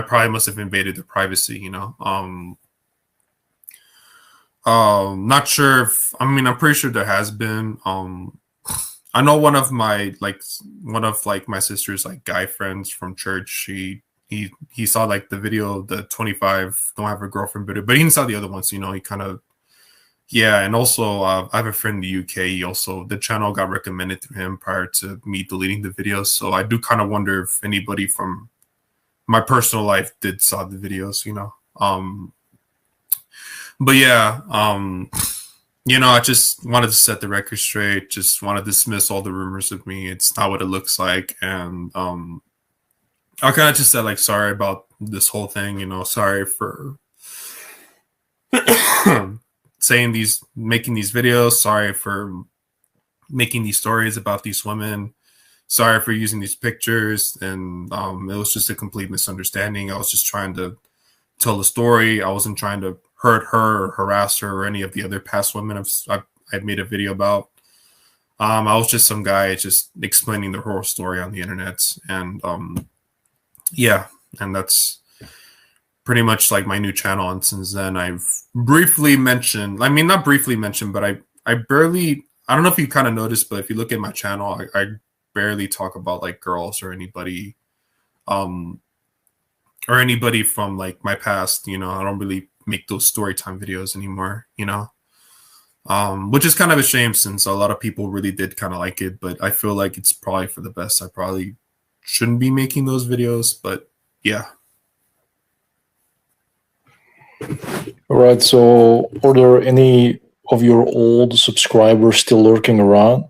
probably must have invaded their privacy, you know. Not sure if, I mean, I'm pretty sure there has been. I know one of my my sister's like guy friends from church. He saw like the video, the 25 don't have a girlfriend video, but he didn't saw the other ones. You know, he kind of, yeah. And also, I have a friend in the UK. He also, the channel got recommended through him prior to me deleting the videos. So I do kind of wonder if anybody from my personal life did saw the videos. You know. But yeah, you know, I just wanted to set the record straight. Just want to dismiss all the rumors of me. It's not what it looks like. And I kind of just said like, sorry about this whole thing. You know, sorry for making these videos. Sorry for making these stories about these women. Sorry for using these pictures. And it was just a complete misunderstanding. I was just trying to tell the story. I wasn't trying to hurt her or harass her or any of the other past women I've made a video about. I was just some guy just explaining the whole story on the internet. And yeah, and that's pretty much like my new channel. And since then I've briefly mentioned, I mean, not briefly mentioned, but I barely, I don't know if you kind of noticed, but if you look at my channel, I barely talk about like girls or anybody from like my past. You know, I don't really make those story time videos anymore, you know, which is kind of a shame since a lot of people really did kind of like it, but I feel like it's probably for the best. I probably shouldn't be making those videos, but yeah. All right. So are there any of your old subscribers still lurking around?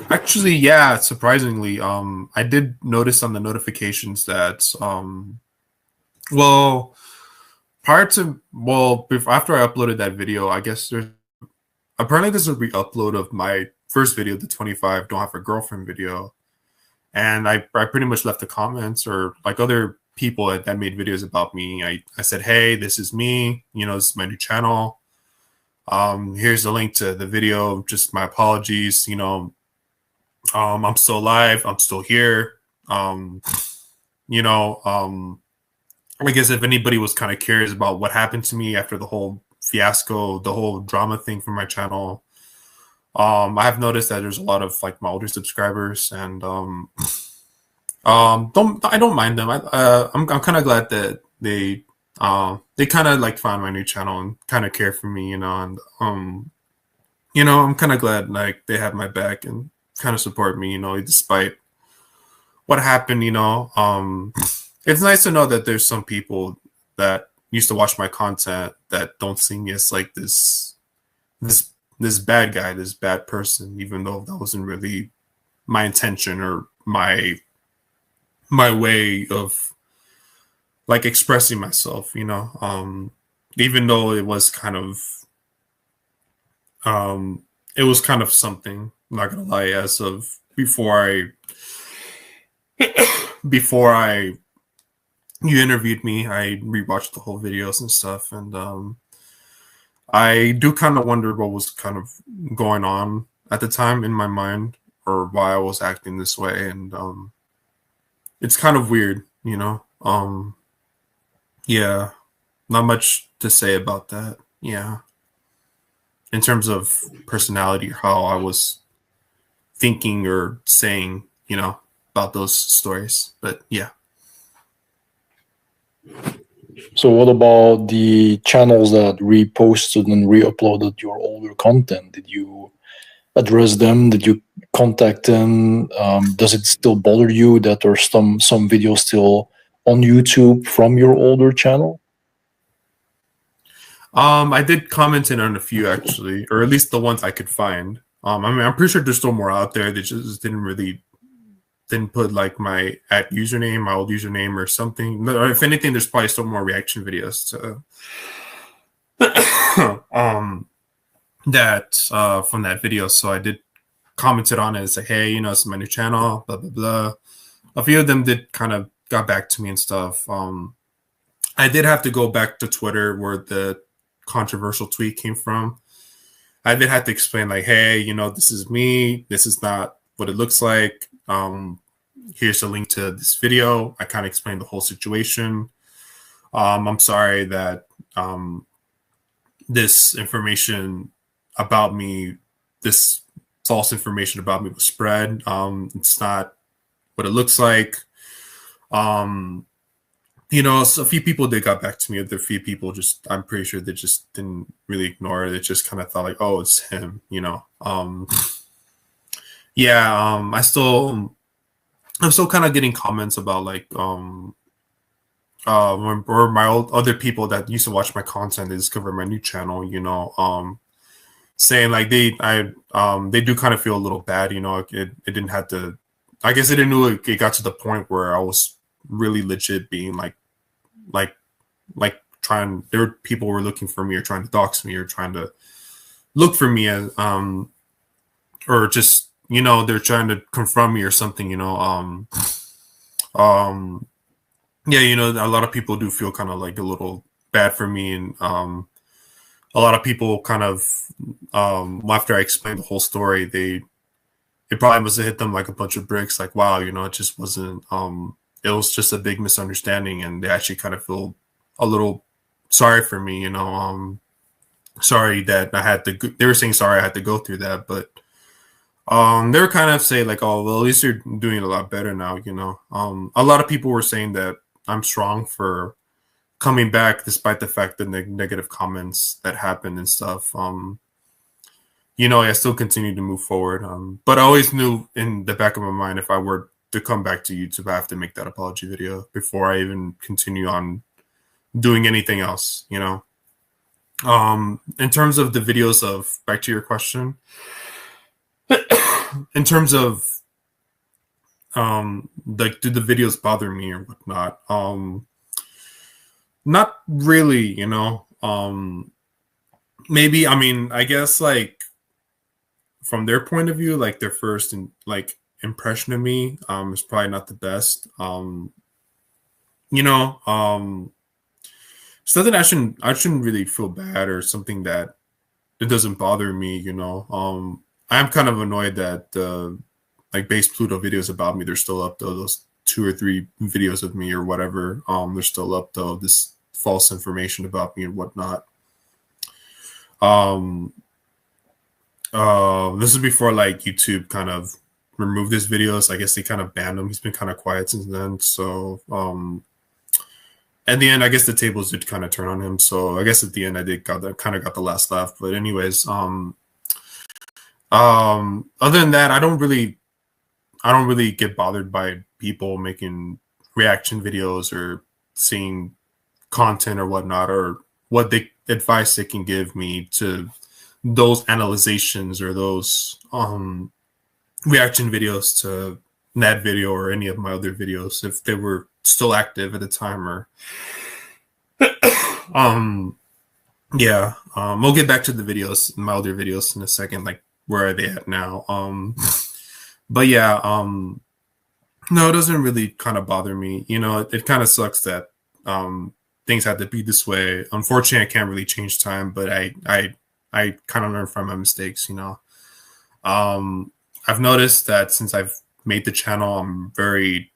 Actually, yeah, surprisingly, I did notice on the notifications that, well, after I uploaded that video, I guess apparently there's a re-upload of my first video, the 25 don't have a girlfriend video. And I pretty much left the comments, or like other people that made videos about me. I said, hey, this is me, you know, this is my new channel. Here's the link to the video. Just my apologies, you know, I'm still alive, I'm still here. You know, I guess if anybody was kind of curious about what happened to me after the whole fiasco, the whole drama thing for my channel, I have noticed that there's a lot of like my older subscribers, and I don't mind them. I'm kind of glad that they kind of like found my new channel and kind of care for me, you know, and you know, I'm kind of glad like they have my back and kind of support me, you know, despite what happened, you know. It's nice to know that there's some people that used to watch my content that don't see me as like this bad guy, this bad person, even though that wasn't really my intention or my way of like expressing myself, you know. Even though it was kind of something, I'm not gonna lie, as of before you interviewed me, I rewatched the whole videos and stuff, and I do kind of wonder what was kind of going on at the time in my mind, or why I was acting this way, and it's kind of weird, you know. Yeah, not much to say about that. Yeah, in terms of personality, how I was thinking or saying, you know, about those stories, but yeah. So what about the channels that reposted and re-uploaded your older content? Did you address them? Did you contact him? Does it still bother you that there's some videos still on YouTube from your older channel? I did comment in on a few actually, or at least the ones I could find. I mean, I'm pretty sure there's still more out there. They just didn't put like my username, my old username or something. Or if anything, there's probably still more reaction videos to from that video. So I did commented on it and say, hey, you know, it's my new channel, blah blah blah. A few of them did kind of got back to me and stuff. I did have to go back to Twitter where the controversial tweet came from. I did have to explain like, hey, you know, this is me. This is not what it looks like. Here's a link to this video. I kind of explained the whole situation. I'm sorry that this information about me, this false information about me was spread. It's not what it looks like. You know, so a few people did got back to me. The few people just, I'm pretty sure they just didn't really ignore it. They just kind of thought like, oh, it's him, you know. Yeah, I'm still kind of getting comments about like, or my other people that used to watch my content, they discovered my new channel, you know, saying like they do kind of feel a little bad, you know. It didn't have to, I guess they didn't know it got to the point where I was really legit being like trying, there were people who were looking for me or trying to dox me or trying to look for me as or just, you know, they're trying to confront me or something, you know. Yeah, you know, a lot of people do feel kind of like a little bad for me, and a lot of people kind of after I explained the whole story, it probably must have hit them like a bunch of bricks, like, wow, you know, it just wasn't it was just a big misunderstanding, and they actually kind of feel a little sorry for me, you know. Sorry that I had to, they were saying sorry I had to go through that, but they were kind of saying like, oh, well, at least you're doing it a lot better now, you know. A lot of people were saying that I'm strong for coming back despite the fact that negative comments that happened and stuff. You know, I still continue to move forward, but I always knew in the back of my mind, if I were to come back to YouTube, I have to make that apology video before I even continue on doing anything else, you know. In terms of the videos of, back to your question, in terms of like, do the videos bother me or whatnot? Not really, you know. Maybe, I mean, I guess like from their point of view, like their first impression of me is probably not the best. You know, something I shouldn't really feel bad or something that it doesn't bother me, you know. I'm kind of annoyed that like Base Pluto videos about me, they're still up though. Those 2 or 3 videos of me or whatever, they're still up though. This false information about me and whatnot. This is before like YouTube kind of removed his videos. I guess they kind of banned him. He's been kind of quiet since then. So at the end, I guess the tables did kind of turn on him. So I guess at the end, I did got the last laugh. But anyways, other than that, I don't really get bothered by people making reaction videos or seeing content or whatnot, or what advice they can give me to those analyzations or those reaction videos to that video or any of my other videos, if they were still active at the time, or yeah. We'll get back to the videos, my other videos, in a second, like where are they at now. But yeah, no, it doesn't really kind of bother me. You know, it kind of sucks that things had to be this way. Unfortunately, I can't really change time, but I kind of learn from my mistakes, you know. I've noticed that since I've made the channel, I'm very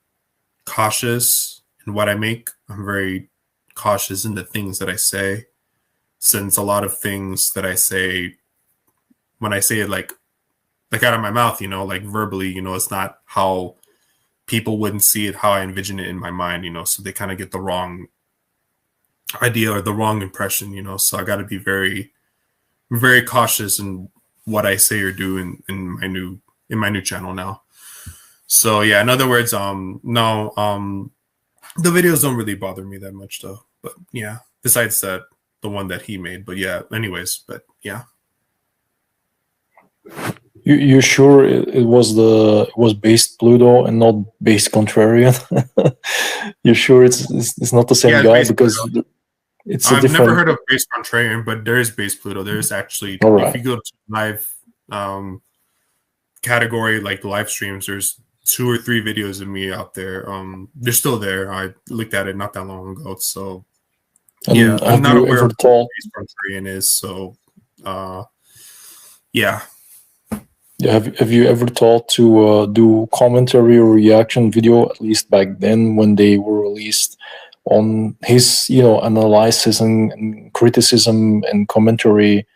cautious in what I make. I'm very cautious in the things that I say, since a lot of things that I say, when I say it like out of my mouth, you know, like verbally, you know, it's not how people wouldn't see it, how I envision it in my mind, you know, so they kind of get the wrong idea or the wrong impression, you know. So I got to be very, very cautious in what I say or do in my new in my new channel now. So yeah, in other words, no, the videos don't really bother me that much though. But yeah, besides that, the one that he made. But yeah, anyways, but yeah. You sure it was based Pluto and not based Contrarian? You sure it's not the same Yeah, guy? based Because Pluto. it's a I've different. never heard of Base Contrarian, but there is Base Pluto. There's actually, All if right. you go to live category, like live streams, there's 2 or 3 videos of me out there. They're still there. I looked at it not that long ago. So And yeah, I'm have not you aware ever of what thought? Base Contrarian is. So yeah. Have you ever thought to do commentary or reaction video, at least back then when they were released, on his analysis and criticism and commentary,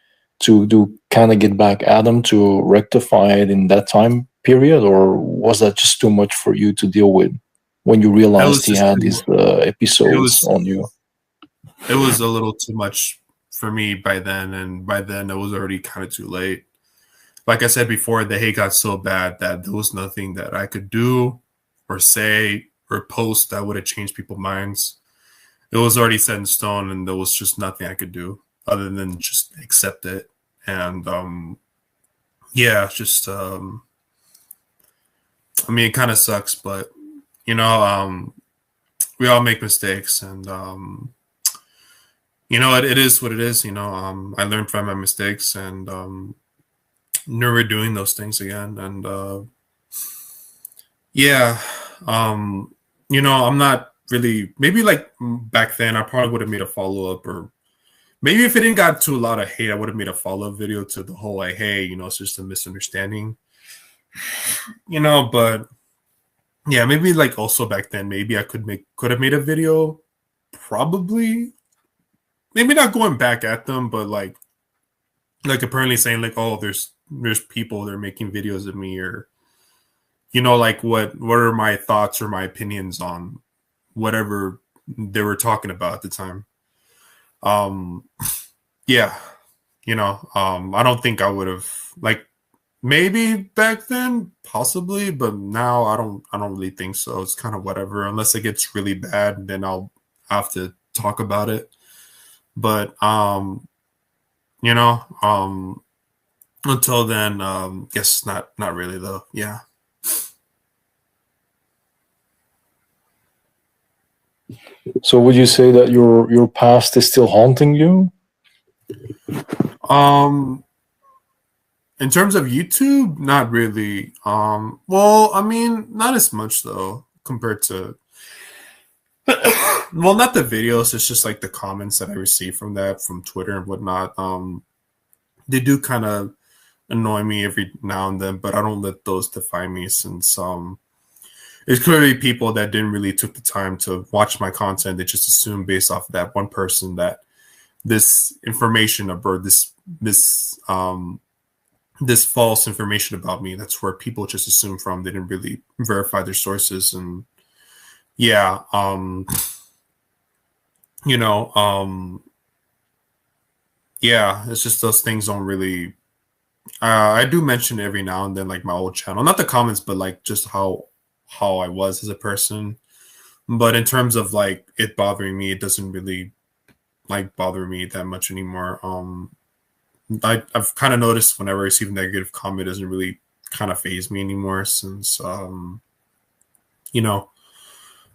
to do kind of get back at him to rectify it in that time period? Or was that just too much for you to deal with when you realized he had these episodes on you? It was a little too much for me by then, and by then it was already kind of too late. Like I said before, the hate got so bad that there was nothing that I could do or say or post that would have changed people's minds. It was already set in stone, and there was just nothing I could do other than just accept it. And yeah, just I mean, it kind of sucks, but we all make mistakes, and it is what it is. I learned from my mistakes, and never doing those things again. And yeah, I'm not really, maybe like back then I probably would have made a follow-up, or maybe if it didn't got to a lot of hate, I would have made a follow-up video to the whole like, hey, it's just a misunderstanding, but yeah, maybe like also back then, maybe I could have made a video, probably, maybe not going back at them, but like apparently saying like, oh, there's people that are making videos of me, or like what are my thoughts or my opinions on whatever they were talking about at the time. Yeah, I don't think I would have, like, maybe back then possibly, but now I don't really think so. It's kind of whatever, unless it gets really bad, then I'll have to talk about it. But until then, guess not really though. Yeah. So would you say that your past is still haunting you? In terms of YouTube, not really. Well, I mean, not as much though, compared to well, not the videos, it's just like the comments that I receive from Twitter and whatnot. They do kind of annoy me every now and then, but I don't let those define me, since it's clearly people that didn't really took the time to watch my content. They just assume based off of that one person that this information about this false information about me, that's where people just assume from. They didn't really verify their sources. And yeah, yeah, it's just those things don't really, I do mention every now and then, like my old channel, not the comments, but like just how I was as a person. But in terms of like it bothering me, it doesn't really like bother me that much anymore. I've kind of noticed whenever I receive a negative comment, it doesn't really kind of faze me anymore, since yeah,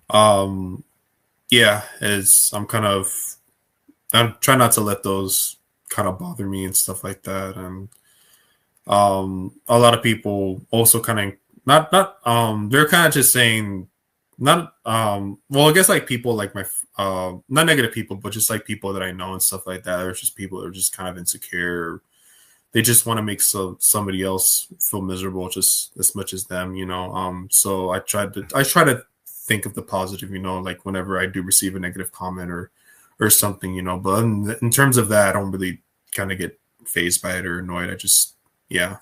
I'm trying not to let those kind of bother me and stuff like that. And a lot of people also kind of they're kind of just saying, not well, I guess like people like my not negative people, but just like people that I know and stuff like that. There's just people that are just kind of insecure. They just want to make somebody else feel miserable just as much as them, so I try to think of the positive, like whenever I do receive a negative comment or something, but in terms of that, I don't really kind of get fazed by it or annoyed. I just, yeah.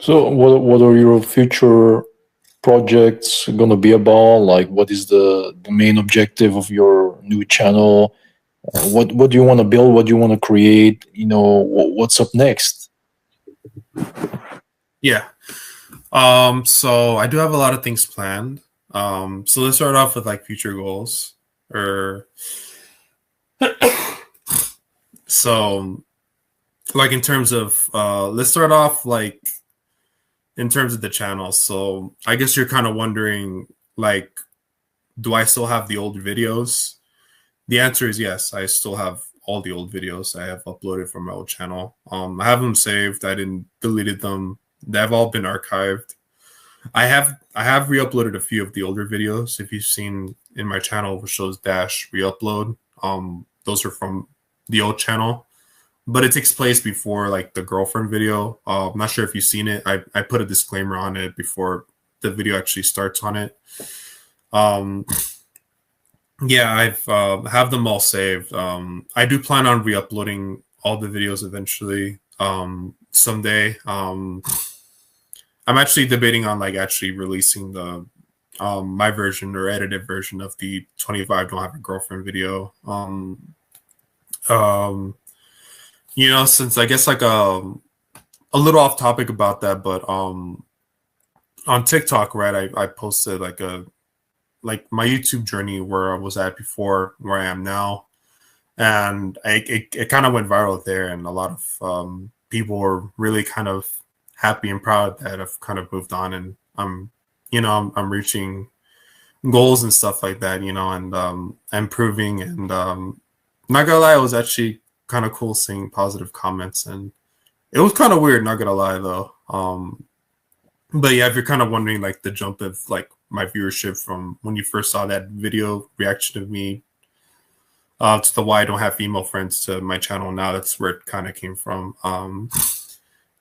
So what are your future projects going to be about? Like, what is the main objective of your new channel? What do you want to build? What do you want to create? You know, what's up next? Yeah. So I do have a lot of things planned. So let's start off with like future goals. So like in terms of let's start off like in terms of the channel. So I guess you're kind of wondering, like, do I still have the old videos? The answer is yes. I still have all the old videos I have uploaded from my old channel. I have them saved. I didn't deleted them. They've all been archived. I have re-uploaded a few of the older videos. If you've seen in my channel, which shows dash re-upload, those are from the old channel, but it takes place before like the girlfriend video. I'm not sure if you've seen it. I put a disclaimer on it before the video actually starts on it. Yeah, I've have them all saved. I do plan on re-uploading all the videos eventually someday. I'm actually debating on like actually releasing the my version or edited version of the 25 Don't Have a Girlfriend video. You know, since I guess like a little off topic about that, but on TikTok, right, I posted like my YouTube journey where I was at before, where I am now, and it kind of went viral there, and a lot of people were really kind of happy and proud that I've kind of moved on, and I'm reaching goals and stuff like that, you know, and improving, and not gonna lie, it was actually kind of cool seeing positive comments, and it was kind of weird, not gonna lie though. But yeah, if you're kind of wondering like the jump of like my viewership from when you first saw that video reaction of me to the why I don't have female friends to my channel now, that's where it kind of came from.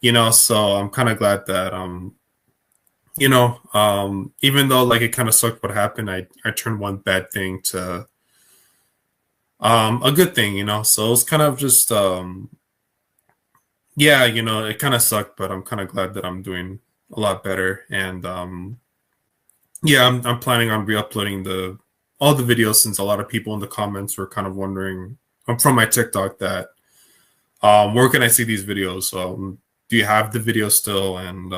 You know, so I'm kind of glad that you know, even though like it kind of sucked what happened, I turned one bad thing to a good thing, you know. So it was kind of just yeah, you know, it kind of sucked, but I'm kind of glad that I'm doing a lot better. And yeah, I'm planning on re-uploading all the videos, since a lot of people in the comments were kind of wondering from my TikTok that where can I see these videos? Do you have the video still? And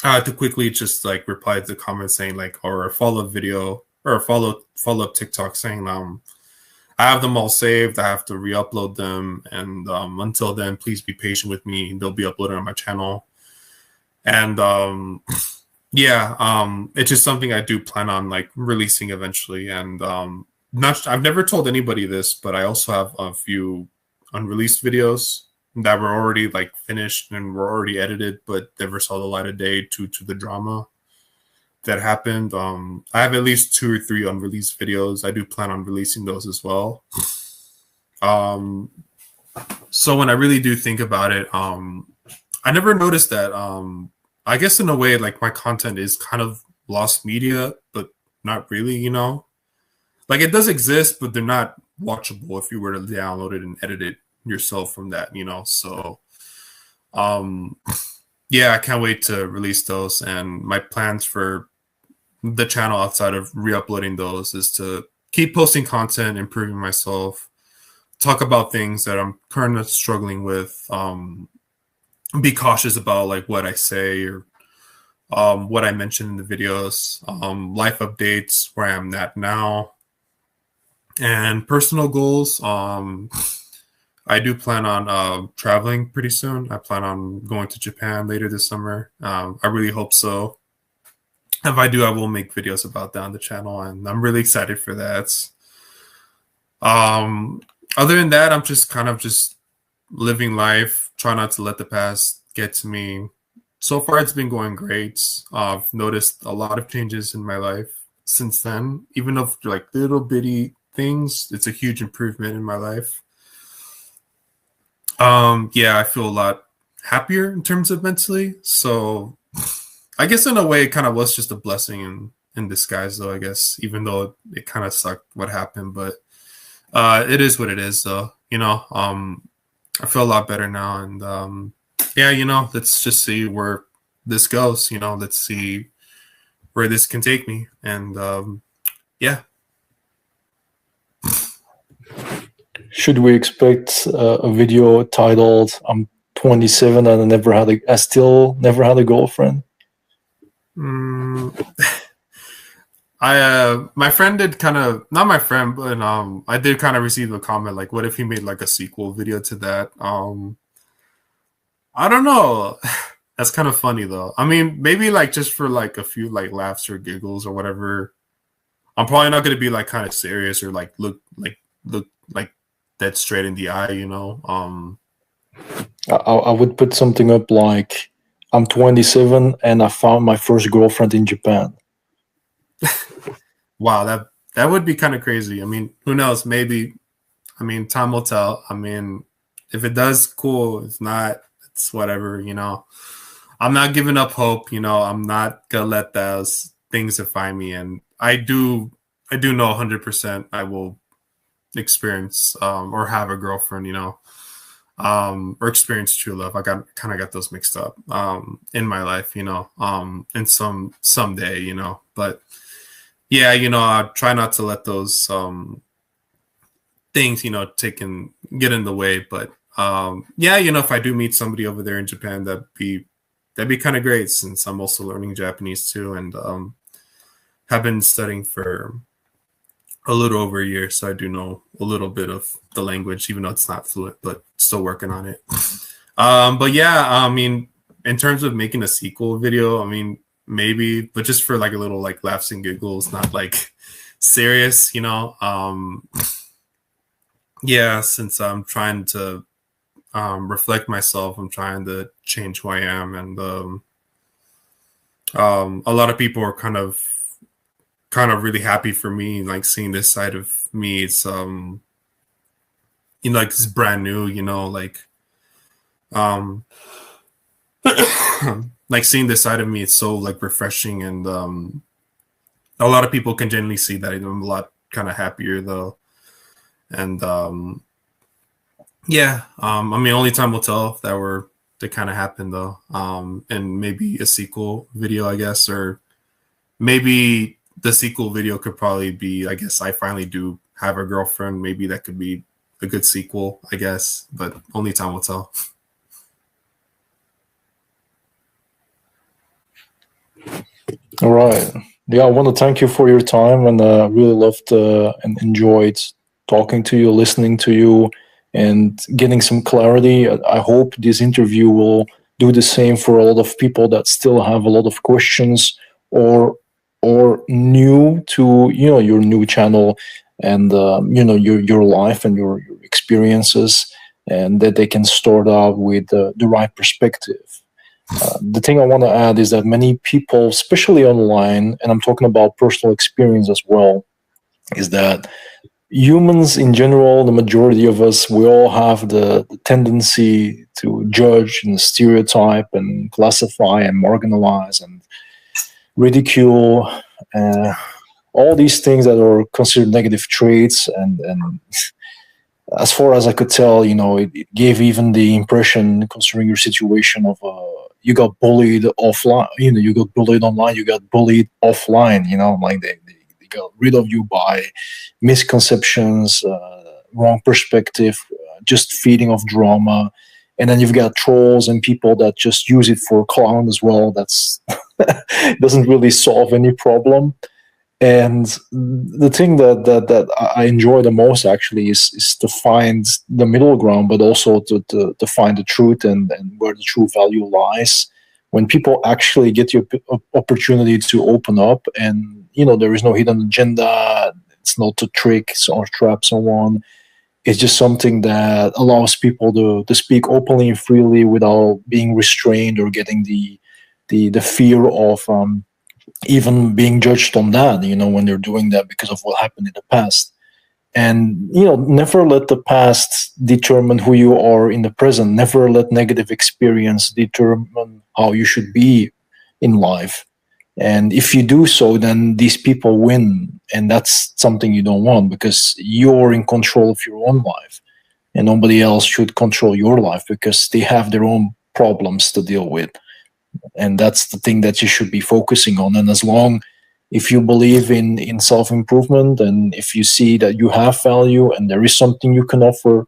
I had to quickly just like reply to the comments saying like, or a follow-up video or a follow-up TikTok saying I have them all saved. I have to re-upload them, and until then, please be patient with me. They'll be uploaded on my channel. And yeah, it's just something I do plan on like releasing eventually. And I've never told anybody this, but I also have a few unreleased videos that were already like finished and were already edited, but never saw the light of day due to the drama that happened. I have at least 2 or 3 unreleased videos. I do plan on releasing those as well. So when I really do think about it, I never noticed that. I guess in a way, like my content is kind of lost media, but not really, you know. Like it does exist, but they're not watchable if you were to download it and edit it yourself from that, you know. So, yeah, I can't wait to release those. And my plans for the channel outside of re-uploading those is to keep posting content, improving myself, talk about things that I'm currently struggling with, be cautious about like what I say or what I mention in the videos, life updates, where I am at now, and personal goals. I do plan on traveling pretty soon. I plan on going to Japan later this summer. I really hope so. If I do, I will make videos about that on the channel, and I'm really excited for that. Other than that, I'm just kind of just living life, try not to let the past get to me. So far, it's been going great. I've noticed a lot of changes in my life since then, even if like little bitty things. It's a huge improvement in my life. Yeah, I feel a lot happier in terms of mentally. So I guess in a way, it kind of was just a blessing in disguise, though, I guess, even though it kind of sucked what happened. But it is what it is, though. You know, I feel a lot better now. And yeah, you know, let's just see where this goes. You know, let's see where this can take me. And yeah. Should we expect a video titled "I'm 27 and I still never had a girlfriend"? My friend did kind of, not my friend, but I did kind of receive a comment like, what if he made like a sequel video to that? I don't know. That's kind of funny though. I mean, maybe like just for like a few like laughs or giggles or whatever. I'm probably not gonna be like kind of serious or like look like dead straight in the eye, you know. I would put something up like, "I'm 27 and I found my first girlfriend in Japan." Wow, that would be kind of crazy. I mean, who knows? Maybe. I mean, time will tell. I mean, if it does, cool. If not, it's whatever, you know. I'm not giving up hope, you know. I'm not gonna let those things define me. And I do know 100% I will experience or have a girlfriend, you know, or experience true love. I kind of got those mixed up in my life, you know, and someday, you know. But yeah, you know, I try not to let those things, you know, get in the way. But yeah, you know, if I do meet somebody over there in Japan, that'd be kind of great, since I'm also learning Japanese too, and have been studying for a little over a year, so I do know a little bit of the language, even though it's not fluent, but still working on it. But yeah, I mean, in terms of making a sequel video, I mean, maybe, but just for like a little like laughs and giggles, not like serious, you know. Yeah, since I'm trying to reflect myself, I'm trying to change who I am, and a lot of people are kind of really happy for me, like seeing this side of me. It's you know, like it's brand new, you know, like like seeing this side of me, it's so like refreshing, and a lot of people can genuinely see that I'm a lot kind of happier though. And yeah, I mean, only time will tell if that were to kind of happen though. And maybe a sequel video, I guess, or maybe the sequel video could probably be, I guess, I finally do have a girlfriend. Maybe that could be a good sequel, I guess, but only time will tell. All right. Yeah, I want to thank you for your time, and really loved and enjoyed talking to you, listening to you, and getting some clarity. I hope this interview will do the same for a lot of people that still have a lot of questions, or new to, you know, your new channel, and you know, your life and your experiences, and that they can start out with the right perspective. The thing I want to add is that many people, especially online, and I'm talking about personal experience as well, is that humans in general, the majority of us, we all have the tendency to judge and stereotype and classify and marginalize and ridicule, all these things that are considered negative traits. And as far as I could tell, you know, it gave even the impression, considering your situation, of you got bullied offline. You know, you got bullied online, you got bullied offline. You know, like they got rid of you by misconceptions, wrong perspective, just feeding off drama. And then you've got trolls and people that just use it for clown as well. That's doesn't really solve any problem. And the thing that I enjoy the most actually is to find the middle ground, but also to find the truth and where the true value lies. When people actually get the opportunity to open up, and, you know, there is no hidden agenda, it's not to trick or trap someone. It's just something that allows people to speak openly and freely without being restrained or getting the fear of even being judged on that, you know, when they're doing that because of what happened in the past. And, you know, never let the past determine who you are in the present. Never let negative experience determine how you should be in life. And if you do so, then these people win. And that's something you don't want, because you're in control of your own life. And nobody else should control your life, because they have their own problems to deal with. And that's the thing that you should be focusing on. And as long if you believe in self-improvement, and if you see that you have value and there is something you can offer,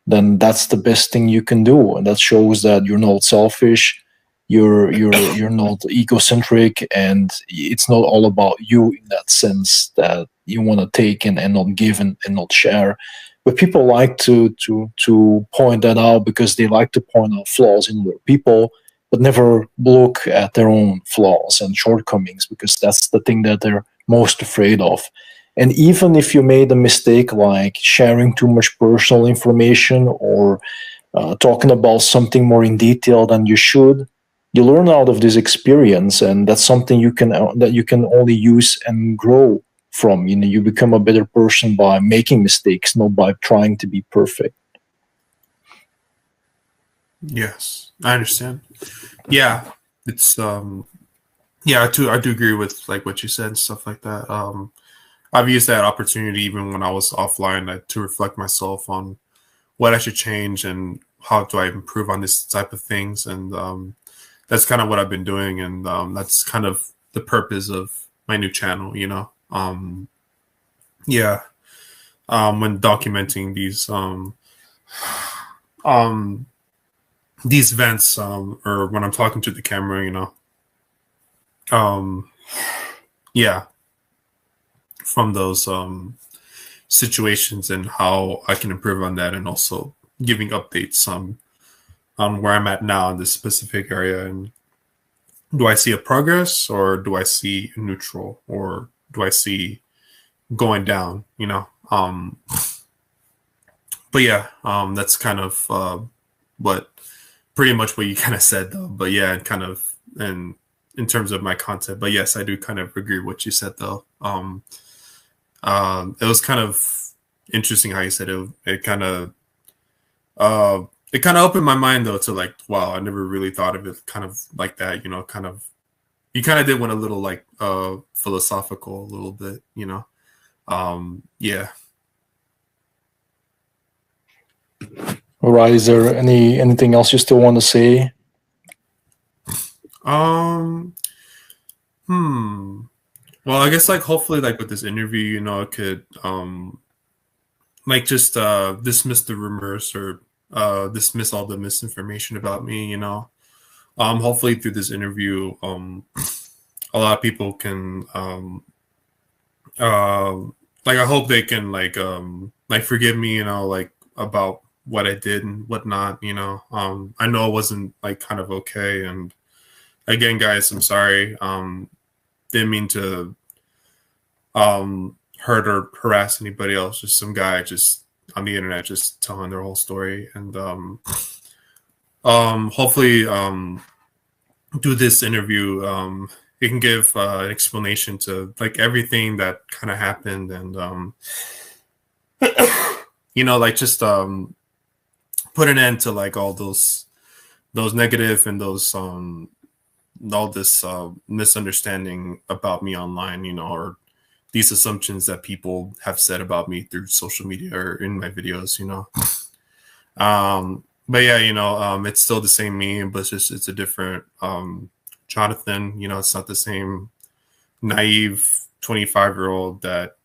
then that's the best thing you can do. And that shows that you're not selfish, you're not egocentric, and it's not all about you in that sense that you want to take and not give and not share. But people like to point that out because they like to point out flaws in other people, but never look at their own flaws and shortcomings, because that's the thing that they're most afraid of. And even if you made a mistake like sharing too much personal information, or talking about something more in detail than you should, you learn out of this experience, and that's something that you can only use and grow from. You know, you become a better person by making mistakes, not by trying to be perfect. Yes, I understand. Yeah, it's yeah, I do agree with like what you said and stuff like that. I've used that opportunity even when I was offline to reflect myself on what I should change and how do I improve on this type of things, and that's kind of what I've been doing, and that's kind of the purpose of my new channel, you know. Yeah, when documenting these events, or when I'm talking to the camera, you know. Yeah, from those situations and how I can improve on that, and also giving updates on where I'm at now in this specific area, and do I see a progress, or do I see a neutral, or do I see going down, you know. But yeah, that's kind of what pretty much what you kind of said though. But yeah, and kind of in terms of my content. But yes, I do kind of agree with what you said though. It was kind of interesting how you said it. It kind of opened my mind though to like, wow, I never really thought of it kind of like that, you know. Kind of, you kind of did went a little like philosophical a little bit, you know. Yeah. All right. Is there anything else you still want to say? Well, I guess like hopefully like with this interview, you know, it could like just dismiss the rumors, or dismiss all the misinformation about me, you know. Hopefully through this interview, a lot of people can like, I hope they can like forgive me, you know, like about what I did and whatnot, you know. I know it wasn't like kind of okay, and again, guys, I'm sorry. Didn't mean to hurt or harass anybody else. Just some guy just on the internet just telling their whole story, and hopefully do this interview. It can give an explanation to like everything that kind of happened, and you know, like just put an end to like all those negative and those all this misunderstanding about me online, you know, or these assumptions that people have said about me through social media or in my videos, you know. But yeah, you know, it's still the same me, but it's a different Jonathan. You know, it's not the same naive 25-year-old that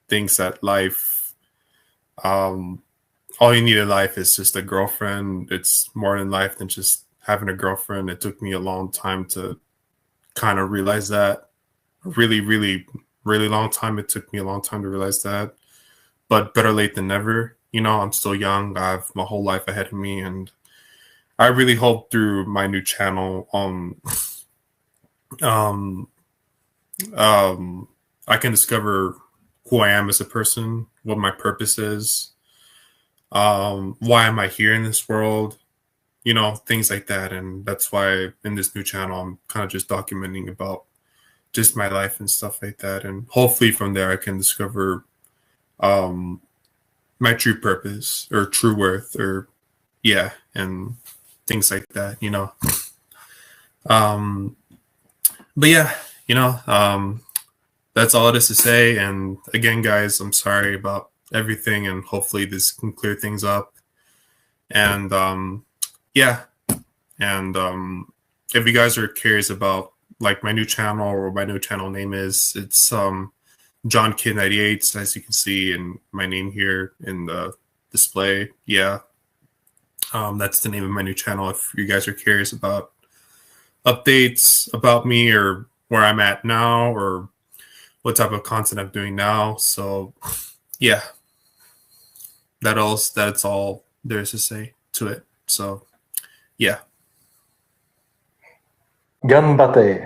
thinks that life, all you need in life is just a girlfriend. It's more in life than just having a girlfriend. It took me a long time to kind of realize that. Really, really, really long time. It took me a long time to realize that. But better late than never. You know, I'm still young. I have my whole life ahead of me, and I really hope through my new channel, I can discover who I am as a person, what my purpose is, why am I here in this world, you know, things like that. And that's why in this new channel, I'm kind of just documenting about just my life and stuff like that. And hopefully from there, I can discover my true purpose or true worth, or yeah, and things like that, you know. But yeah, you know, that's all it is to say. And again, guys, I'm sorry about everything, and hopefully this can clear things up. And yeah, and if you guys are curious about like my new channel, or my new channel name is. It's John Kid 98, as you can see in my name here in the display. Yeah, that's the name of my new channel. If you guys are curious about updates about me, or where I'm at now, or what type of content I'm doing now. So yeah, that's all there is to say to it. So yeah. Ganbate.